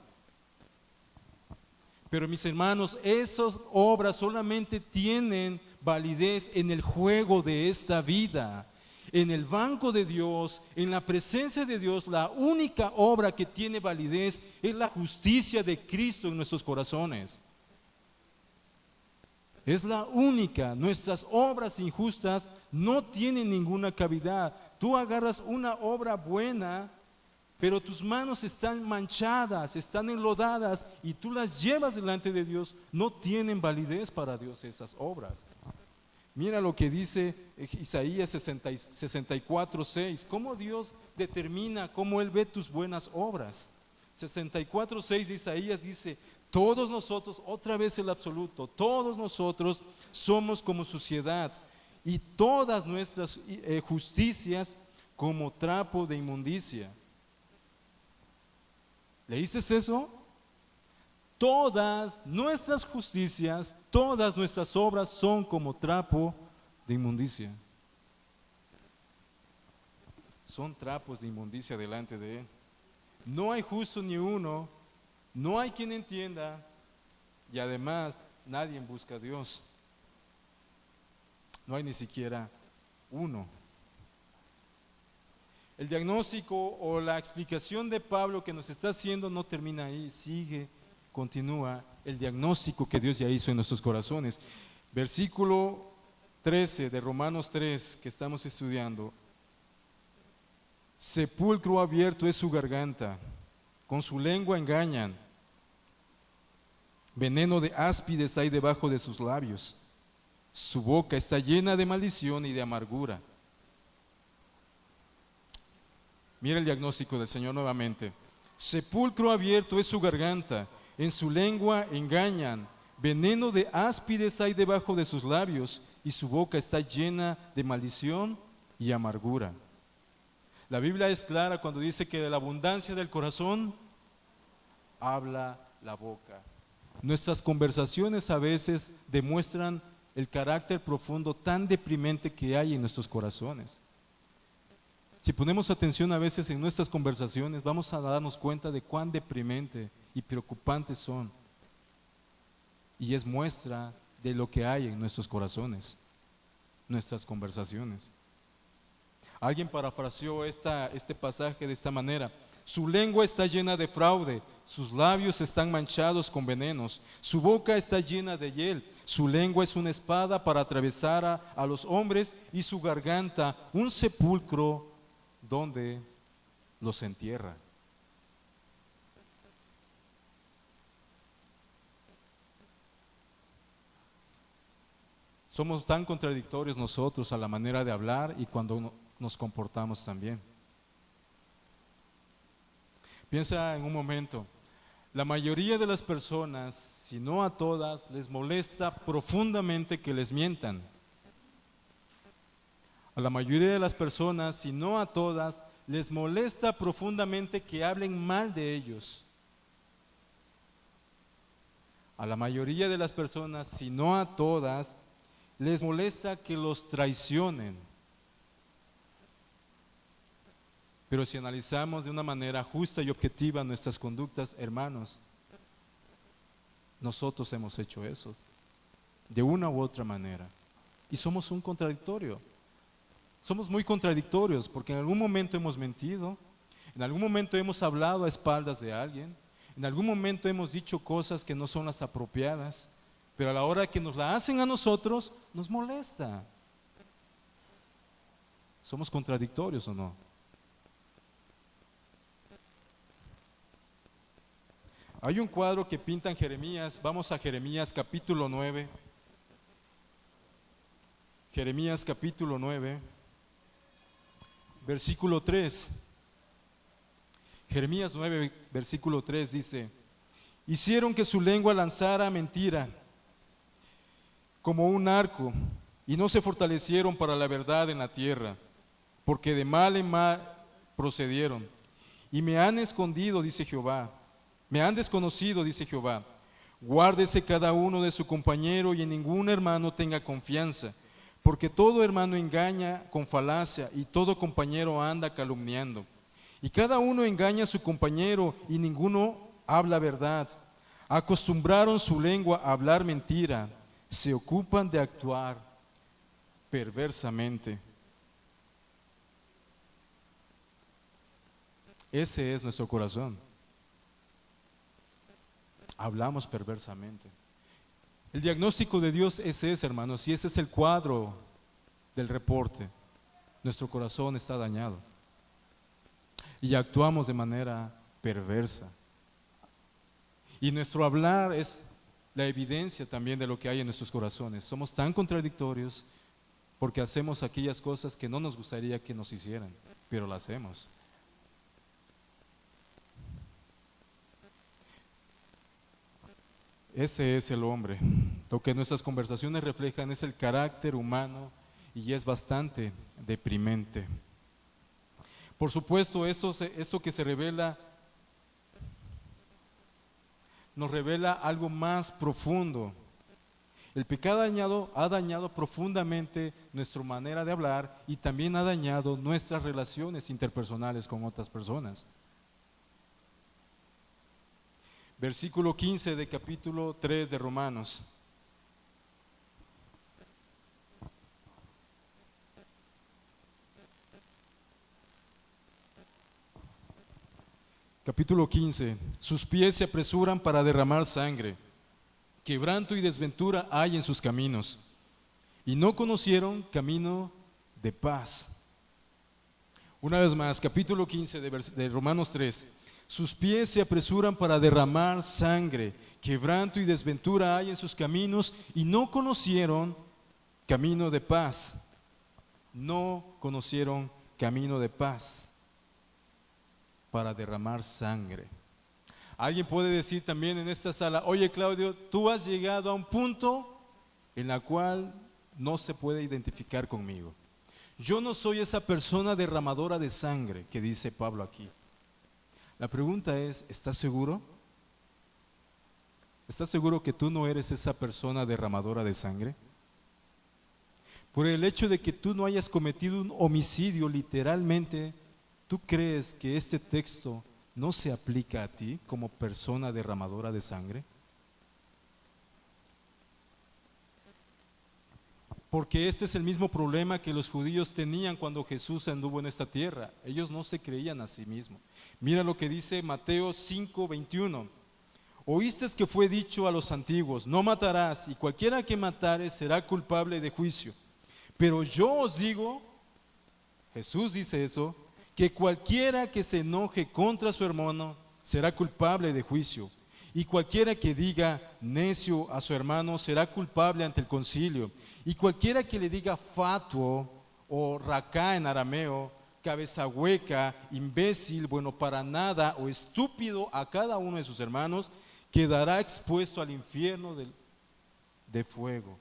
Pero mis hermanos, esas obras solamente tienen validez en el juego de esta vida. En el banco de Dios, en la presencia de Dios, la única obra que tiene validez es la justicia de Cristo en nuestros corazones. Es la única. Nuestras obras injustas no tienen ninguna cavidad. Tú agarras una obra buena, pero tus manos están manchadas, están enlodadas y tú las llevas delante de Dios. No tienen validez para Dios esas obras. Mira lo que dice Isaías 64:6. Cómo Dios determina, cómo Él ve tus buenas obras. 64:6 de Isaías dice: todos nosotros, otra vez el absoluto, todos nosotros somos como suciedad y todas nuestras justicias como trapo de inmundicia. ¿Leíste eso? Todas nuestras justicias, todas nuestras obras son como trapo de inmundicia. Son trapos de inmundicia delante de Él. No hay justo ni uno, no hay quien entienda y además nadie busca a Dios. No hay ni siquiera uno. El diagnóstico o la explicación de Pablo que nos está haciendo no termina ahí, sigue, continúa el diagnóstico que Dios ya hizo en nuestros corazones. Versículo 13 de Romanos 3 que estamos estudiando. Sepulcro abierto es su garganta, con su lengua engañan. Veneno de áspides hay debajo de sus labios. Su boca está llena de maldición y de amargura. Mira el diagnóstico del Señor nuevamente. Sepulcro abierto es su garganta, en su lengua engañan. Veneno de áspides hay debajo de sus labios y su boca está llena de maldición y amargura. La Biblia es clara cuando dice que de la abundancia del corazón habla la boca. Nuestras conversaciones a veces demuestran el carácter profundo tan deprimente que hay en nuestros corazones. Si ponemos atención a veces en nuestras conversaciones, vamos a darnos cuenta de cuán deprimente y preocupantes son. Y es muestra de lo que hay en nuestros corazones, nuestras conversaciones. Alguien parafraseó este pasaje de esta manera: su lengua está llena de fraude, sus labios están manchados con venenos, su boca está llena de hiel, su lengua es una espada para atravesar a los hombres y su garganta un sepulcro donde los entierra. Somos tan contradictorios nosotros a la manera de hablar y cuando nos comportamos también. Piensa en un momento, la mayoría de las personas, si no a todas, les molesta profundamente que les mientan. A la mayoría de las personas, si no a todas, les molesta profundamente que hablen mal de ellos. A la mayoría de las personas, si no a todas, les molesta que los traicionen. Pero si analizamos de una manera justa y objetiva nuestras conductas, hermanos, nosotros hemos hecho eso, de una u otra manera. Y somos un contradictorio. Somos muy contradictorios porque en algún momento hemos mentido, en algún momento hemos hablado a espaldas de alguien, en algún momento hemos dicho cosas que no son las apropiadas, pero a la hora que nos la hacen a nosotros, nos molesta. ¿Somos contradictorios o no? Hay un cuadro que pinta en Jeremías, vamos a Jeremías capítulo 9. Jeremías capítulo 9, versículo 3. Jeremías 9, versículo 3 dice: hicieron que su lengua lanzara mentira como un arco, y no se fortalecieron para la verdad en la tierra, porque de mal en mal procedieron. Y me han escondido, dice Jehová, me han desconocido, dice Jehová. Guárdese cada uno de su compañero y en ningún hermano tenga confianza, porque todo hermano engaña con falacia y todo compañero anda calumniando. Y cada uno engaña a su compañero y ninguno habla verdad. Acostumbraron su lengua a hablar mentira, se ocupan de actuar perversamente. Ese es nuestro corazón. Hablamos perversamente. El diagnóstico de Dios es ese, hermanos, y ese es el cuadro del reporte. Nuestro corazón está dañado y actuamos de manera perversa. Y nuestro hablar es la evidencia también de lo que hay en nuestros corazones. Somos tan contradictorios porque hacemos aquellas cosas que no nos gustaría que nos hicieran, pero las hacemos. Ese es el hombre. Lo que nuestras conversaciones reflejan es el carácter humano y es bastante deprimente. Por supuesto, eso que se revela nos revela algo más profundo. El pecado ha dañado profundamente nuestra manera de hablar y también ha dañado nuestras relaciones interpersonales con otras personas. Versículo 15 de capítulo 3 de Romanos. Capítulo 15. Sus pies se apresuran para derramar sangre. Quebranto y desventura hay en sus caminos. Y no conocieron camino de paz. Una vez más, capítulo 15 de Romanos 3. Sus pies se apresuran para derramar sangre. Quebranto y desventura hay en sus caminos y no conocieron camino de paz. No conocieron camino de paz para derramar sangre. Alguien puede decir también en esta sala: oye, Claudio, tú has llegado a un punto en la cual no se puede identificar conmigo. Yo no soy esa persona derramadora de sangre que dice Pablo aquí. La pregunta es: ¿estás seguro? ¿Estás seguro que tú no eres esa persona derramadora de sangre? Por el hecho de que tú no hayas cometido un homicidio literalmente, ¿tú crees que este texto no se aplica a ti como persona derramadora de sangre? Porque este es el mismo problema que los judíos tenían cuando Jesús anduvo en esta tierra. Ellos no se creían a sí mismos. Mira lo que dice Mateo 5:21. Oísteis que fue dicho a los antiguos: no matarás, y cualquiera que matare será culpable de juicio. Pero yo os digo, Jesús dice eso, que cualquiera que se enoje contra su hermano será culpable de juicio. Y cualquiera que diga necio a su hermano será culpable ante el concilio. Y cualquiera que le diga fatuo o racá en arameo, cabeza hueca, imbécil, bueno para nada o estúpido a cada uno de sus hermanos, quedará expuesto al infierno de fuego.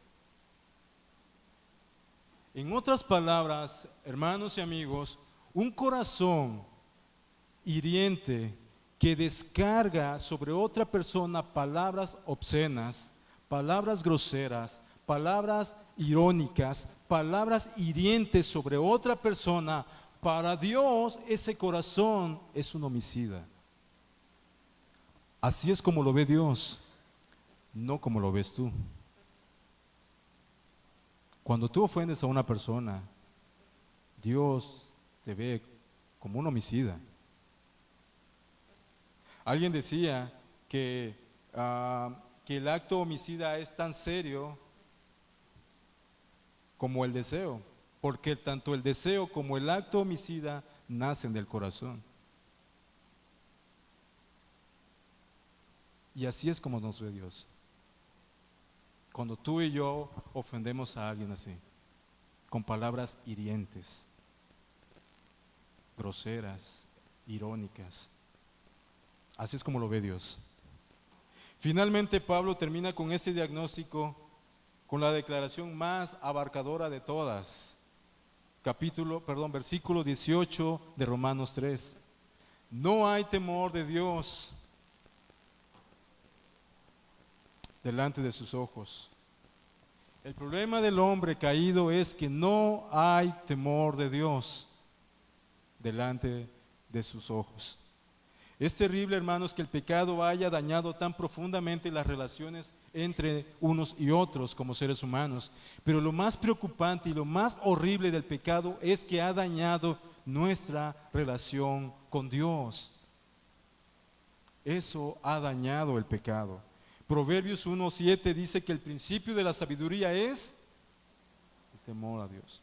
En otras palabras, hermanos y amigos, un corazón hiriente que descarga sobre otra persona palabras obscenas, palabras groseras, palabras irónicas, palabras hirientes sobre otra persona, para Dios ese corazón es un homicida. Así es como lo ve Dios, no como lo ves tú. Cuando tú ofendes a una persona, Dios te ve como un homicida. Alguien decía que el acto homicida es tan serio como el deseo, porque tanto el deseo como el acto homicida nacen del corazón. Y así es como nos ve Dios. Cuando tú y yo ofendemos a alguien así, con palabras hirientes, groseras, irónicas, así es como lo ve Dios. Finalmente Pablo termina con este diagnóstico, con la declaración más abarcadora de todas. Versículo 18 de Romanos 3. No hay temor de Dios delante de sus ojos. El problema del hombre caído es que no hay temor de Dios delante de sus ojos. Es terrible, hermanos, que el pecado haya dañado tan profundamente las relaciones entre unos y otros como seres humanos. Pero lo más preocupante y lo más horrible del pecado es que ha dañado nuestra relación con Dios. Eso ha dañado el pecado. Proverbios 1:7 dice que el principio de la sabiduría es el temor a Dios.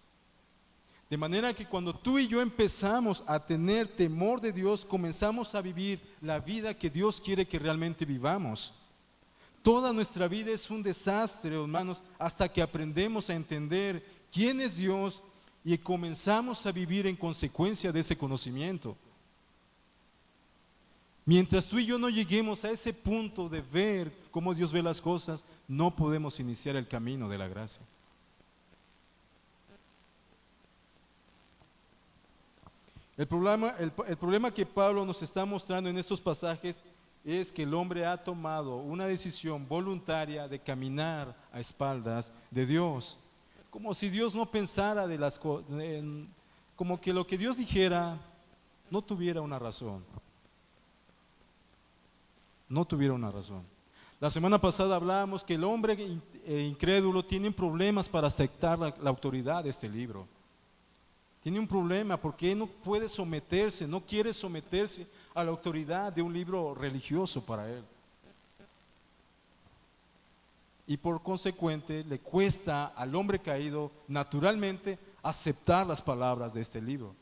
De manera que cuando tú y yo empezamos a tener temor de Dios, comenzamos a vivir la vida que Dios quiere que realmente vivamos. Toda nuestra vida es un desastre, hermanos, hasta que aprendemos a entender quién es Dios y comenzamos a vivir en consecuencia de ese conocimiento. Mientras tú y yo no lleguemos a ese punto de ver cómo Dios ve las cosas, no podemos iniciar el camino de la gracia. El problema que Pablo nos está mostrando en estos pasajes es que el hombre ha tomado una decisión voluntaria de caminar a espaldas de Dios, como si Dios no pensara de las cosas, como que lo que Dios dijera no tuviera una razón. No tuviera una razón. La semana pasada hablábamos que el hombre incrédulo tiene problemas para aceptar la autoridad de este libro. Tiene un problema porque no puede someterse, no quiere someterse a la autoridad de un libro religioso para él. Y por consecuente le cuesta al hombre caído naturalmente aceptar las palabras de este libro.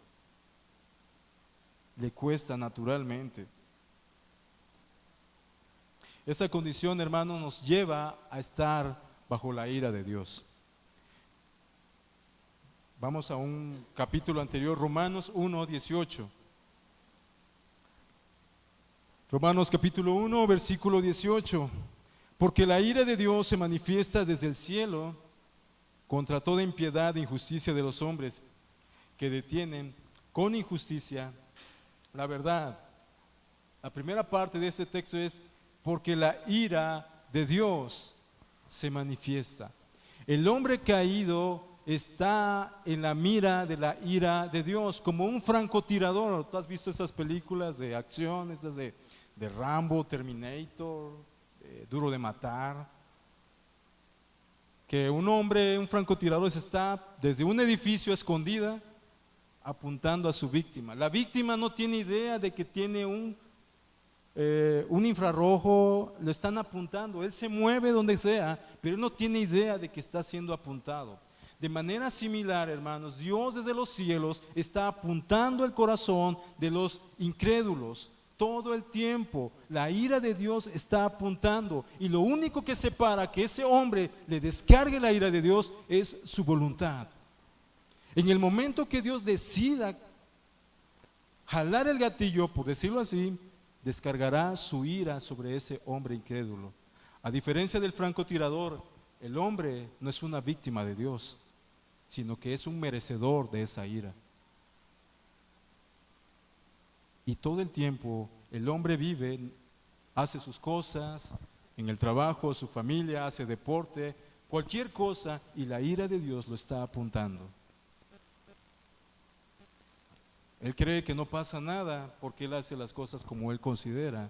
Le cuesta naturalmente. Esa condición, hermanos, nos lleva a estar bajo la ira de Dios. Vamos a un capítulo anterior, Romanos 1:18. Romanos capítulo 1, versículo 18. Porque la ira de Dios se manifiesta desde el cielo contra toda impiedad e injusticia de los hombres que detienen con injusticia la verdad. La primera parte de este texto es: porque la ira de Dios se manifiesta. El hombre caído está en la mira de la ira de Dios, como un francotirador. ¿Tú has visto esas películas de acción, esas de Rambo, Terminator, Duro de Matar? Que un hombre, un francotirador, está desde un edificio escondida apuntando a su víctima. La víctima no tiene idea de que tiene un infrarrojo, lo están apuntando, él se mueve donde sea, pero él no tiene idea de que está siendo apuntado. De manera similar, hermanos, Dios desde los cielos está apuntando el corazón de los incrédulos todo el tiempo. La ira de Dios está apuntando, y lo único que separa que ese hombre le descargue la ira de Dios es su voluntad. En el momento que Dios decida jalar el gatillo, por decirlo así, descargará su ira sobre ese hombre incrédulo. A diferencia del francotirador, el hombre no es una víctima de Dios, sino que es un merecedor de esa ira. Y todo el tiempo el hombre vive, hace sus cosas, en el trabajo, su familia, hace deporte, cualquier cosa, y la ira de Dios lo está apuntando. Él cree que no pasa nada porque él hace las cosas como él considera.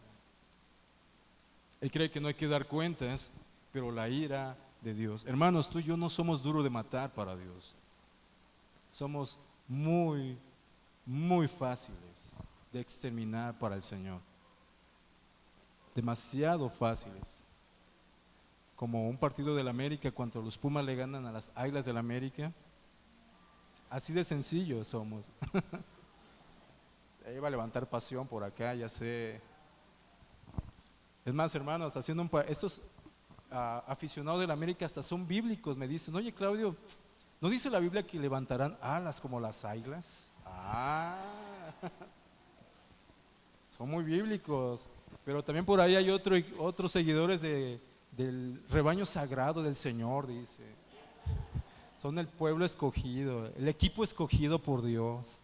Él cree que no hay que dar cuentas, pero la ira de Dios. Hermanos, tú y yo no somos duros de matar para Dios. Somos muy, muy fáciles de exterminar para el Señor. Demasiado fáciles. Como un partido de la América cuando los Pumas le ganan a las Águilas de la América. Así de sencillo somos. Ahí va a levantar pasión por acá, ya sé. Es más, hermanos, estos aficionados de la América hasta son bíblicos. Me dicen: oye, Claudio, ¿no dice la Biblia que levantarán alas como las águilas? Son muy bíblicos. Pero también por ahí hay otros seguidores del rebaño sagrado del Señor, dice. Son el pueblo escogido, el equipo escogido por Dios.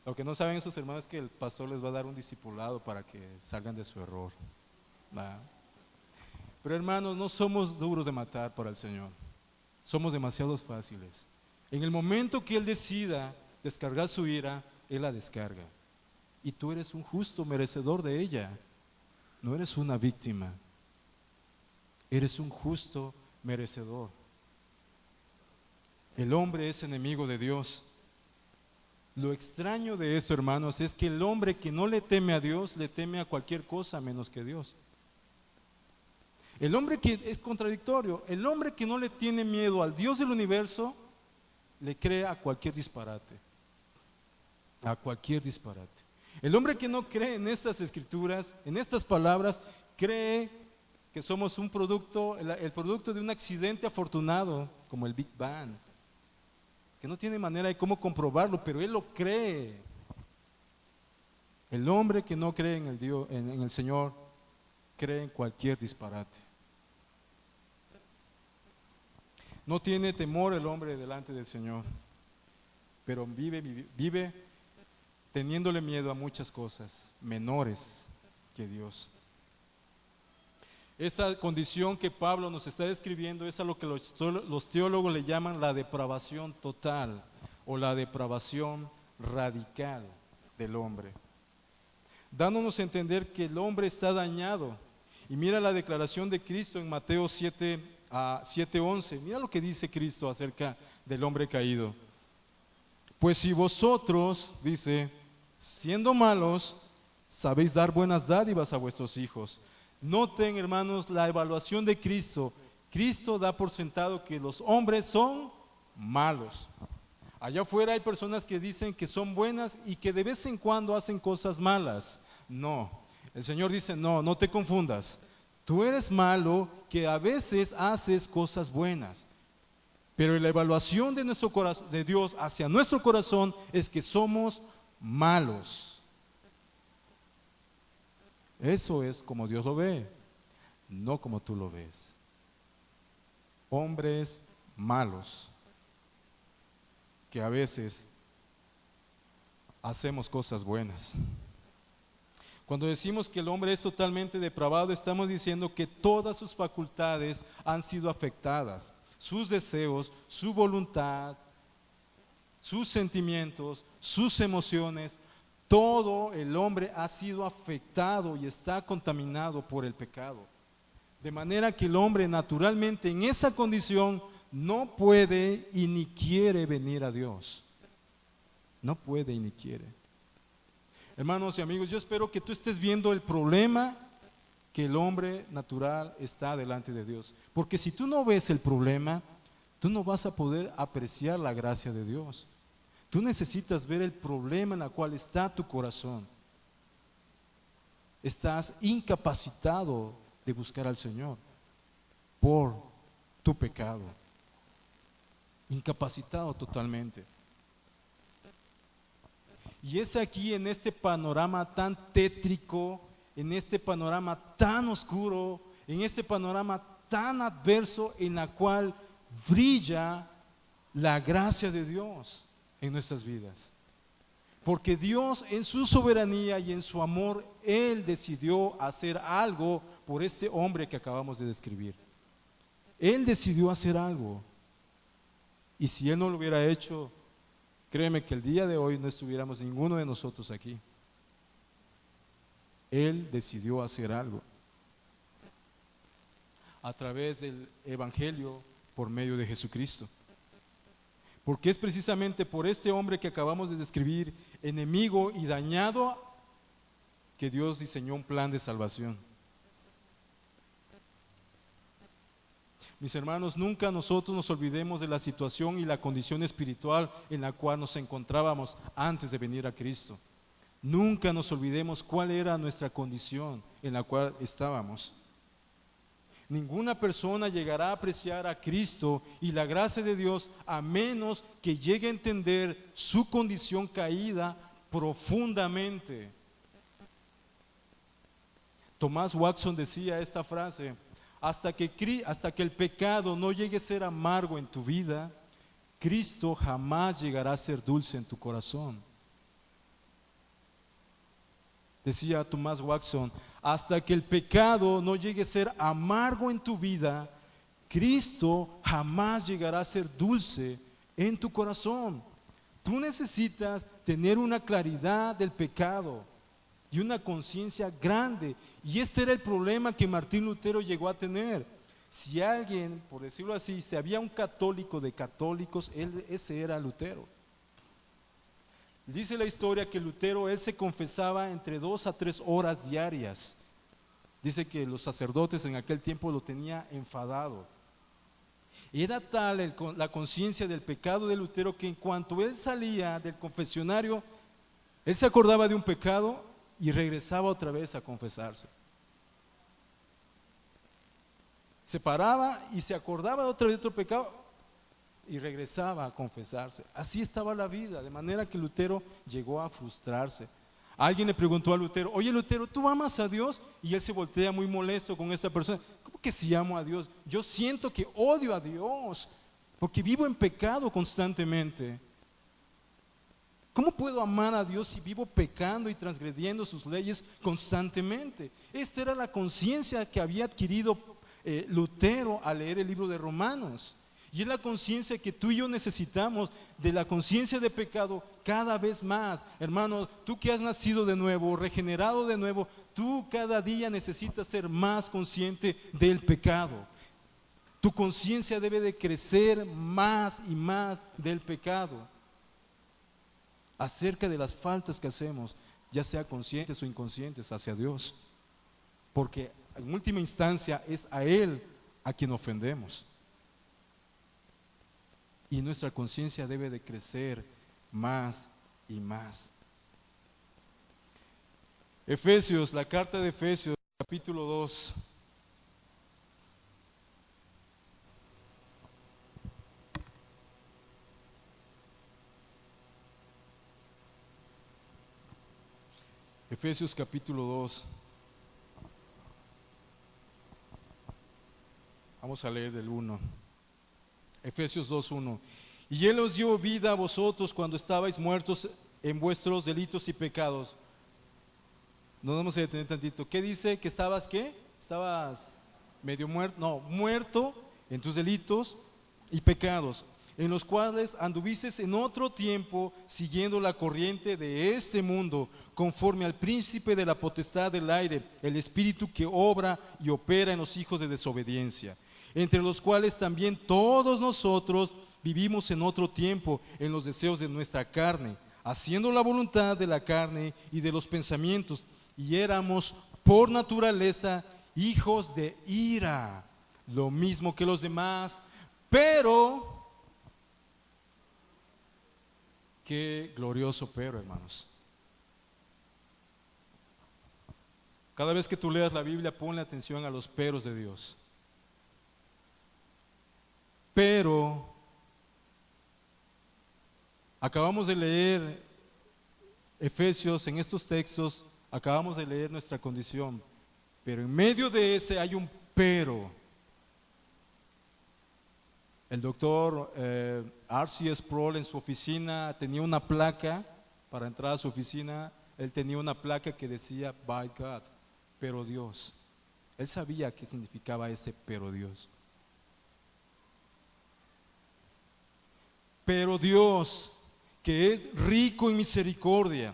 Lo que no saben esos hermanos es que el pastor les va a dar un discipulado para que salgan de su error. Pero hermanos, no somos duros de matar para el Señor. Somos demasiado fáciles. En el momento que Él decida descargar su ira, Él la descarga. Y tú eres un justo merecedor de ella. No eres una víctima. Eres un justo merecedor. El hombre es enemigo de Dios. Lo extraño de esto, hermanos, es que el hombre que no le teme a Dios, le teme a cualquier cosa menos que Dios. El hombre que es contradictorio, el hombre que no le tiene miedo al Dios del universo, le cree a cualquier disparate. A cualquier disparate. El hombre que no cree en estas escrituras, en estas palabras, cree que somos un producto, el producto de un accidente afortunado, como el Big Bang, que no tiene manera de cómo comprobarlo, pero él lo cree. El hombre que no cree en el Dios, en el Señor, cree en cualquier disparate. No tiene temor el hombre delante del Señor, pero vive teniéndole miedo a muchas cosas menores que Dios. Esa condición que Pablo nos está describiendo es a lo que los teólogos le llaman la depravación total o la depravación radical del hombre, dándonos a entender que el hombre está dañado. Y mira la declaración de Cristo en Mateo 7:11. Mira lo que dice Cristo acerca del hombre caído. Pues si vosotros, dice, siendo malos, sabéis dar buenas dádivas a vuestros hijos. Noten, hermanos, la evaluación de Cristo. Cristo da por sentado que los hombres son malos. Allá afuera hay personas que dicen que son buenas y que de vez en cuando hacen cosas malas. No, el Señor dice, no, no te confundas. Tú eres malo que a veces haces cosas buenas. Pero la evaluación de nuestro corazón, de Dios hacia nuestro corazón es que somos malos. Eso es como Dios lo ve, no como tú lo ves. Hombres malos, que a veces hacemos cosas buenas. Cuando decimos que el hombre es totalmente depravado, estamos diciendo que todas sus facultades han sido afectadas. Sus deseos, su voluntad, sus sentimientos, sus emociones, todo el hombre ha sido afectado y está contaminado por el pecado. De manera que el hombre naturalmente en esa condición no puede y ni quiere venir a Dios. No puede y ni quiere. Hermanos y amigos, yo espero que tú estés viendo el problema que el hombre natural está delante de Dios. Porque si tú no ves el problema, tú no vas a poder apreciar la gracia de Dios. Tú necesitas ver el problema en el cual está tu corazón. Estás incapacitado de buscar al Señor por tu pecado. Incapacitado totalmente. Y es aquí en este panorama tan tétrico, en este panorama tan oscuro, en este panorama tan adverso en la cual brilla la gracia de Dios en nuestras vidas. Porque Dios en su soberanía y en su amor, Él decidió hacer algo por este hombre que acabamos de describir. Él decidió hacer algo. Y si Él no lo hubiera hecho, créeme que el día de hoy no estuviéramos ninguno de nosotros aquí. Él decidió hacer algo a través del Evangelio por medio de Jesucristo. Porque es precisamente por este hombre que acabamos de describir, enemigo y dañado, que Dios diseñó un plan de salvación. Mis hermanos, nunca nosotros nos olvidemos de la situación y la condición espiritual en la cual nos encontrábamos antes de venir a Cristo. Nunca nos olvidemos cuál era nuestra condición en la cual estábamos. Ninguna persona llegará a apreciar a Cristo y la gracia de Dios a menos que llegue a entender su condición caída profundamente. Tomás Watson decía esta frase: hasta que el pecado no llegue a ser amargo en tu vida, Cristo jamás llegará a ser dulce en tu corazón. Decía Tomás Watson, hasta que el pecado no llegue a ser amargo en tu vida, Cristo jamás llegará a ser dulce en tu corazón. Tú necesitas tener una claridad del pecado y una conciencia grande. Y este era el problema que Martín Lutero llegó a tener. Si alguien, por decirlo así, si había un católico de católicos, ese era Lutero. Dice la historia que Lutero, él se confesaba entre 2 a 3 horas diarias. Dice que los sacerdotes en aquel tiempo lo tenían enfadado. Era tal la conciencia del pecado de Lutero que en cuanto él salía del confesionario, él se acordaba de un pecado y regresaba otra vez a confesarse. Se paraba y se acordaba otra vez de otro pecado y regresaba a confesarse. Así estaba la vida, de manera que Lutero llegó a frustrarse. Alguien le preguntó a Lutero: oye Lutero, ¿tú amas a Dios? Y él se voltea muy molesto con esta persona. ¿Cómo que si amo a Dios? Yo siento que odio a Dios porque vivo en pecado constantemente. ¿Cómo puedo amar a Dios si vivo pecando y transgrediendo sus leyes constantemente? Esta era la conciencia que había adquirido Lutero al leer el libro de Romanos. Y es la conciencia que tú y yo necesitamos, de la conciencia de pecado cada vez más. Hermano, tú que has nacido de nuevo, regenerado de nuevo, tú cada día necesitas ser más consciente del pecado. Tu conciencia debe de crecer más y más del pecado. acerca de las faltas que hacemos, ya sea conscientes o inconscientes, hacia Dios. Porque en última instancia es a Él a quien ofendemos. Y nuestra conciencia debe de crecer más y más. Efesios, la carta de Efesios, capítulo 2. Efesios capítulo 2. Vamos a leer del 1. Efesios 2:1. Y Él os dio vida a vosotros cuando estabais muertos en vuestros delitos y pecados. Nos vamos a detener tantito. ¿Qué dice? ¿Que estabas qué? Estabas medio muerto. No, muerto en tus delitos y pecados, en los cuales anduvisteis en otro tiempo, siguiendo la corriente de este mundo, conforme al príncipe de la potestad del aire, el espíritu que obra y opera en los hijos de desobediencia, entre los cuales también todos nosotros vivimos en otro tiempo, en los deseos de nuestra carne, haciendo la voluntad de la carne y de los pensamientos, y éramos por naturaleza hijos de ira, lo mismo que los demás, pero... Qué glorioso pero, hermanos. Cada vez que tú leas la Biblia, ponle atención a los peros de Dios. Pero, acabamos de leer Efesios, en estos textos, acabamos de leer nuestra condición, pero en medio de ese hay un pero. El doctor R.C. Sproul en su oficina tenía una placa, para entrar a su oficina, él tenía una placa que decía, by God, pero Dios. Él sabía qué significaba ese pero Dios. Pero Dios, que es rico en misericordia,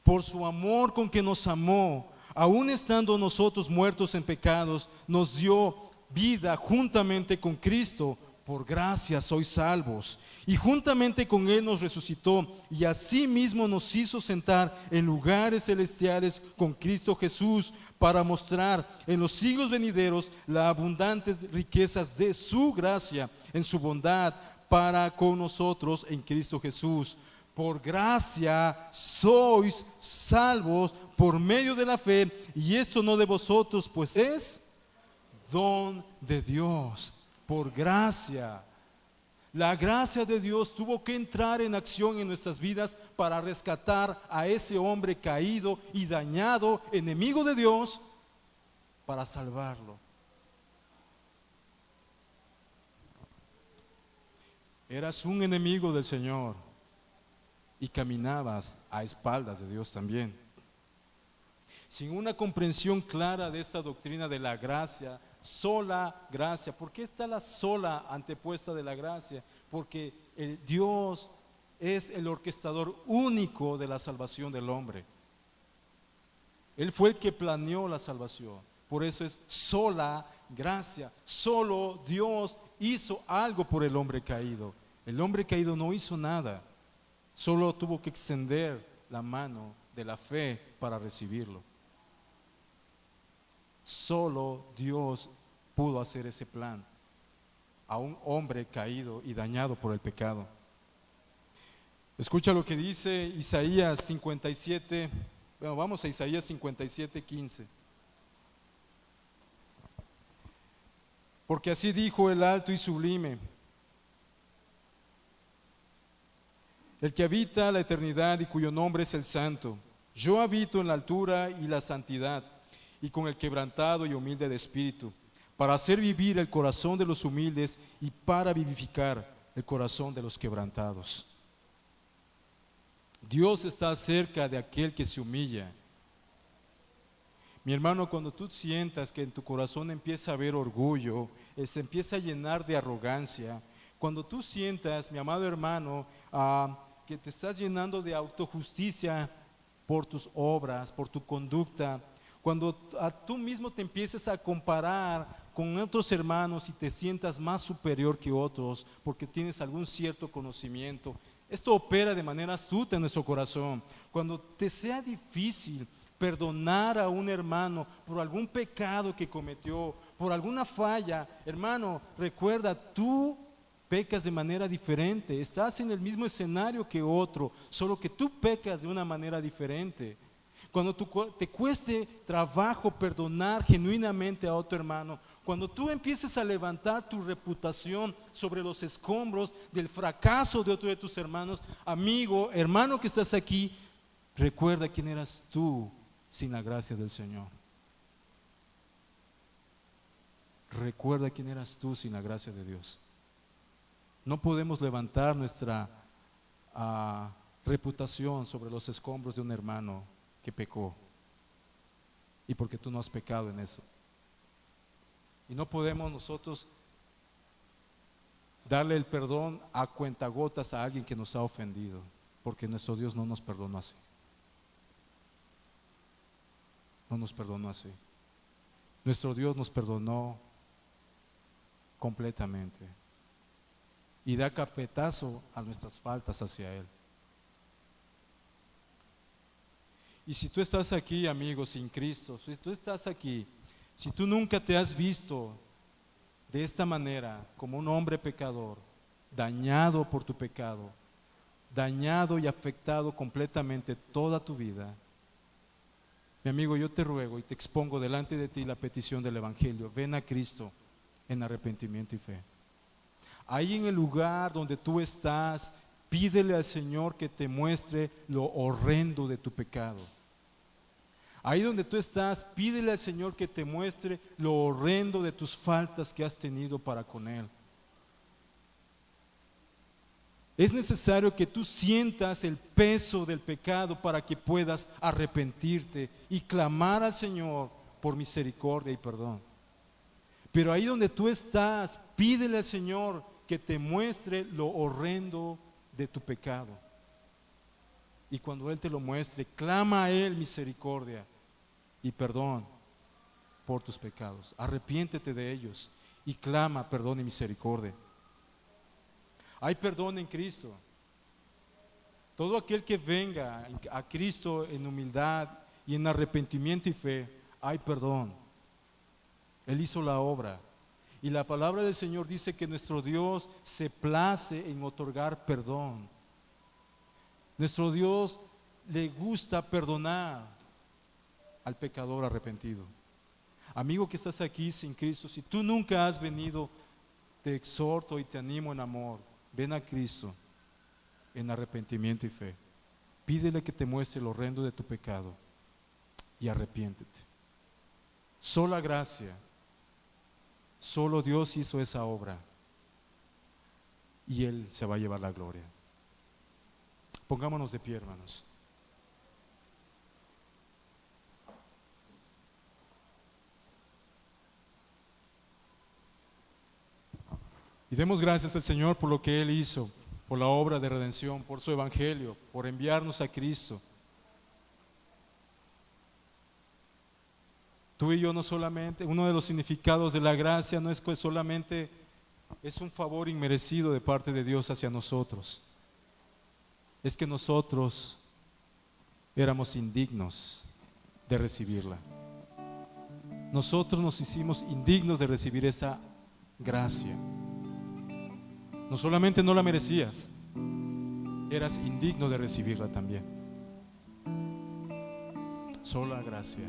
por su amor con que nos amó, aun estando nosotros muertos en pecados, nos dio vida juntamente con Cristo. Por gracia sois salvos, y juntamente con Él nos resucitó, y asimismo nos hizo sentar en lugares celestiales con Cristo Jesús, para mostrar en los siglos venideros las abundantes riquezas de su gracia, en su bondad para con nosotros en Cristo Jesús. Por gracia sois salvos por medio de la fe, y esto no de vosotros, pues es don de Dios. Por gracia. La gracia de Dios tuvo que entrar en acción en nuestras vidas para rescatar a ese hombre caído y dañado, enemigo de Dios, para salvarlo. Eras un enemigo del Señor y caminabas a espaldas de Dios también. Sin una comprensión clara de esta doctrina de la gracia, sola gracia. ¿Por qué está la sola antepuesta de la gracia? Porque el Dios es el orquestador único de la salvación del hombre. Él fue el que planeó la salvación. Por eso es sola gracia. Solo Dios hizo algo por el hombre caído. El hombre caído no hizo nada. Solo tuvo que extender la mano de la fe para recibirlo. Solo Dios pudo hacer ese plan a un hombre caído y dañado por el pecado. Escucha lo que dice Isaías 57. Bueno, vamos a Isaías 57:15. Porque así dijo el alto y sublime, el que habita la eternidad y cuyo nombre es el Santo. Yo habito en la altura y la santidad, y con el quebrantado y humilde de espíritu, para hacer vivir el corazón de los humildes y para vivificar el corazón de los quebrantados. Dios está cerca de aquel que se humilla. Mi hermano, cuando tú sientas que en tu corazón empieza a haber orgullo, se empieza a llenar de arrogancia, cuando tú sientas, mi amado hermano, que te estás llenando de autojusticia por tus obras, por tu conducta, cuando tú mismo te empieces a comparar con otros hermanos y te sientas más superior que otros porque tienes algún cierto conocimiento, Esto opera de manera astuta en nuestro corazón. Cuando te sea difícil perdonar a un hermano por algún pecado que cometió, por alguna falla, hermano, recuerda, tú pecas de manera diferente, estás en el mismo escenario que otro, solo que tú pecas de una manera diferente. Cuando te cueste trabajo perdonar genuinamente a otro hermano, cuando tú empieces a levantar tu reputación sobre los escombros del fracaso de otro de tus hermanos, amigo, hermano que estás aquí, recuerda quién eras tú sin la gracia del Señor. Recuerda quién eras tú sin la gracia de Dios. No podemos levantar nuestra reputación sobre los escombros de un hermano que pecó, y porque tú no has pecado en eso. Y no podemos nosotros darle el perdón a cuentagotas a alguien que nos ha ofendido, porque nuestro Dios no nos perdonó así. No nos perdonó así. Nuestro Dios nos perdonó completamente y da carpetazo a nuestras faltas hacia Él. Y si tú estás aquí, amigo, sin Cristo, si tú estás aquí, si tú nunca te has visto de esta manera, como un hombre pecador, dañado por tu pecado, dañado y afectado completamente toda tu vida, mi amigo, yo te ruego y te expongo delante de ti la petición del Evangelio. Ven a Cristo en arrepentimiento y fe. Ahí en el lugar donde tú estás, pídele al Señor que te muestre lo horrendo de tu pecado. Ahí donde tú estás, pídele al Señor que te muestre lo horrendo de tus faltas que has tenido para con Él. Es necesario que tú sientas el peso del pecado para que puedas arrepentirte y clamar al Señor por misericordia y perdón. Pero ahí donde tú estás, pídele al Señor que te muestre lo horrendo de tu pecado. Y cuando Él te lo muestre, clama a Él misericordia y perdón por tus pecados. Arrepiéntete de ellos y clama perdón y misericordia. Hay perdón en Cristo. Todo aquel que venga a Cristo en humildad y en arrepentimiento y fe, hay perdón. Él hizo la obra. Y la palabra del Señor dice que nuestro Dios se place en otorgar perdón. Nuestro Dios le gusta perdonar al pecador arrepentido. Amigo que estás aquí sin Cristo, si tú nunca has venido, te exhorto y te animo en amor. Ven a Cristo en arrepentimiento y fe. Pídele que te muestre lo horrendo de tu pecado y arrepiéntete. Sola gracia, solo Dios hizo esa obra y Él se va a llevar la gloria. Pongámonos de pie, hermanos. Y demos gracias al Señor por lo que Él hizo, por la obra de redención, por su evangelio, por enviarnos a Cristo. Tú y yo no solamente, uno de los significados de la gracia no es que solamente es un favor inmerecido de parte de Dios hacia nosotros. Es que nosotros éramos indignos de recibirla. Nosotros nos hicimos indignos de recibir esa gracia. No solamente no la merecías, eras indigno de recibirla también. Sola gracia.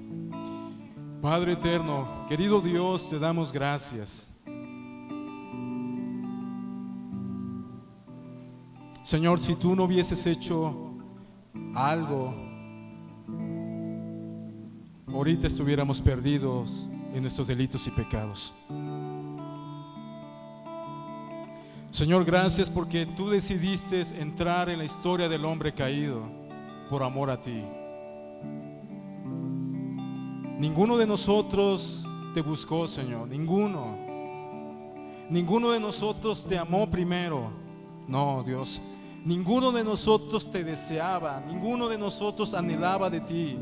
Padre eterno, querido Dios, te damos gracias. Señor, si tú no hubieses hecho algo, ahorita estuviéramos perdidos en nuestros delitos y pecados. Señor, gracias porque tú decidiste entrar en la historia del hombre caído por amor a ti. Ninguno de nosotros te buscó, Señor, ninguno. Ninguno de nosotros te amó primero. No, Dios, ninguno de nosotros te deseaba, ninguno de nosotros anhelaba de ti.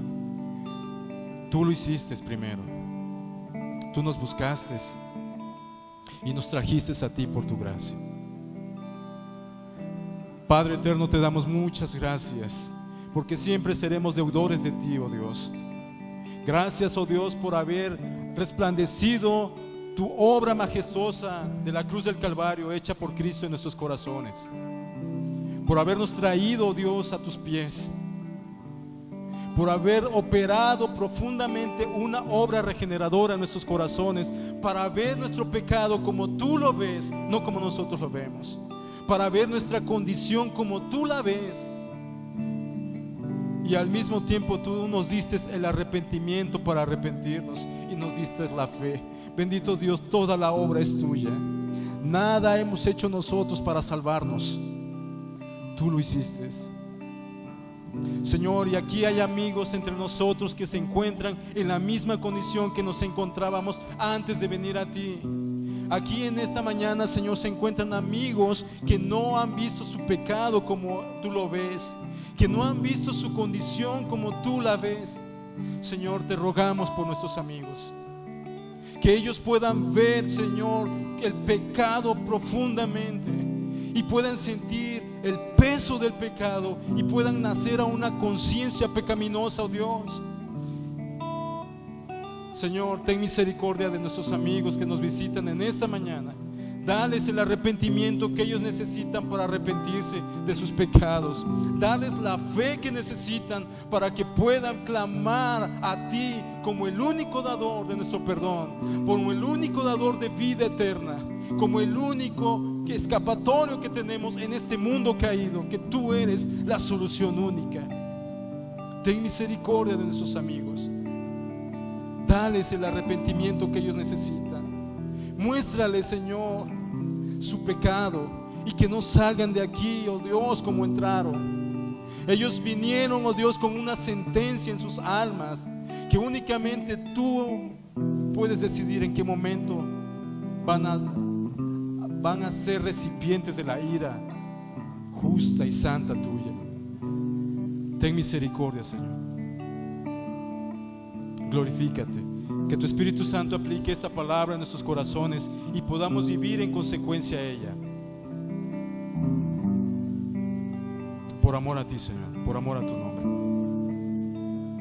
Tú lo hiciste primero. Tú nos buscaste y nos trajiste a ti por tu gracia. Padre eterno, te damos muchas gracias, porque siempre seremos deudores de ti, oh Dios. Gracias, oh Dios, por haber resplandecido tu obra majestuosa de la cruz del Calvario hecha por Cristo en nuestros corazones, por habernos traído, oh Dios, a tus pies, por haber operado profundamente una obra regeneradora en nuestros corazones, para ver nuestro pecado como tú lo ves, no como nosotros lo vemos, para ver nuestra condición como tú la ves. Y al mismo tiempo tú nos diste el arrepentimiento para arrepentirnos y nos diste la fe. Bendito Dios, toda la obra es tuya. Nada hemos hecho nosotros para salvarnos. Tú lo hiciste, Señor. Y aquí hay amigos entre nosotros que se encuentran en la misma condición que nos encontrábamos antes de venir a ti. Aquí en esta mañana, Señor, se encuentran amigos que no han visto su pecado como tú lo ves, que no han visto su condición como tú la ves. Señor, te rogamos por nuestros amigos, que ellos puedan ver, Señor, el pecado profundamente y puedan sentir el peso del pecado y puedan nacer a una conciencia pecaminosa, oh Dios. Señor, ten misericordia de nuestros amigos que nos visitan en esta mañana. Dales el arrepentimiento que ellos necesitan para arrepentirse de sus pecados. Dales la fe que necesitan para que puedan clamar a ti como el único dador de nuestro perdón, como el único dador de vida eterna, como el único escapatorio que tenemos en este mundo caído, que tú eres la solución única. Ten misericordia de nuestros amigos. Dales el arrepentimiento que ellos necesitan. Muéstrales, Señor, su pecado y que no salgan de aquí, oh Dios, como entraron. Ellos vinieron, oh Dios, con una sentencia en sus almas que únicamente tú puedes decidir en qué momento van a ser recipientes de la ira justa y santa tuya. Ten misericordia, Señor. Glorifícate, que tu Espíritu Santo aplique esta palabra en nuestros corazones y podamos vivir en consecuencia a ella. Por amor a ti, Señor, por amor a tu nombre.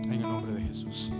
En el nombre de Jesús.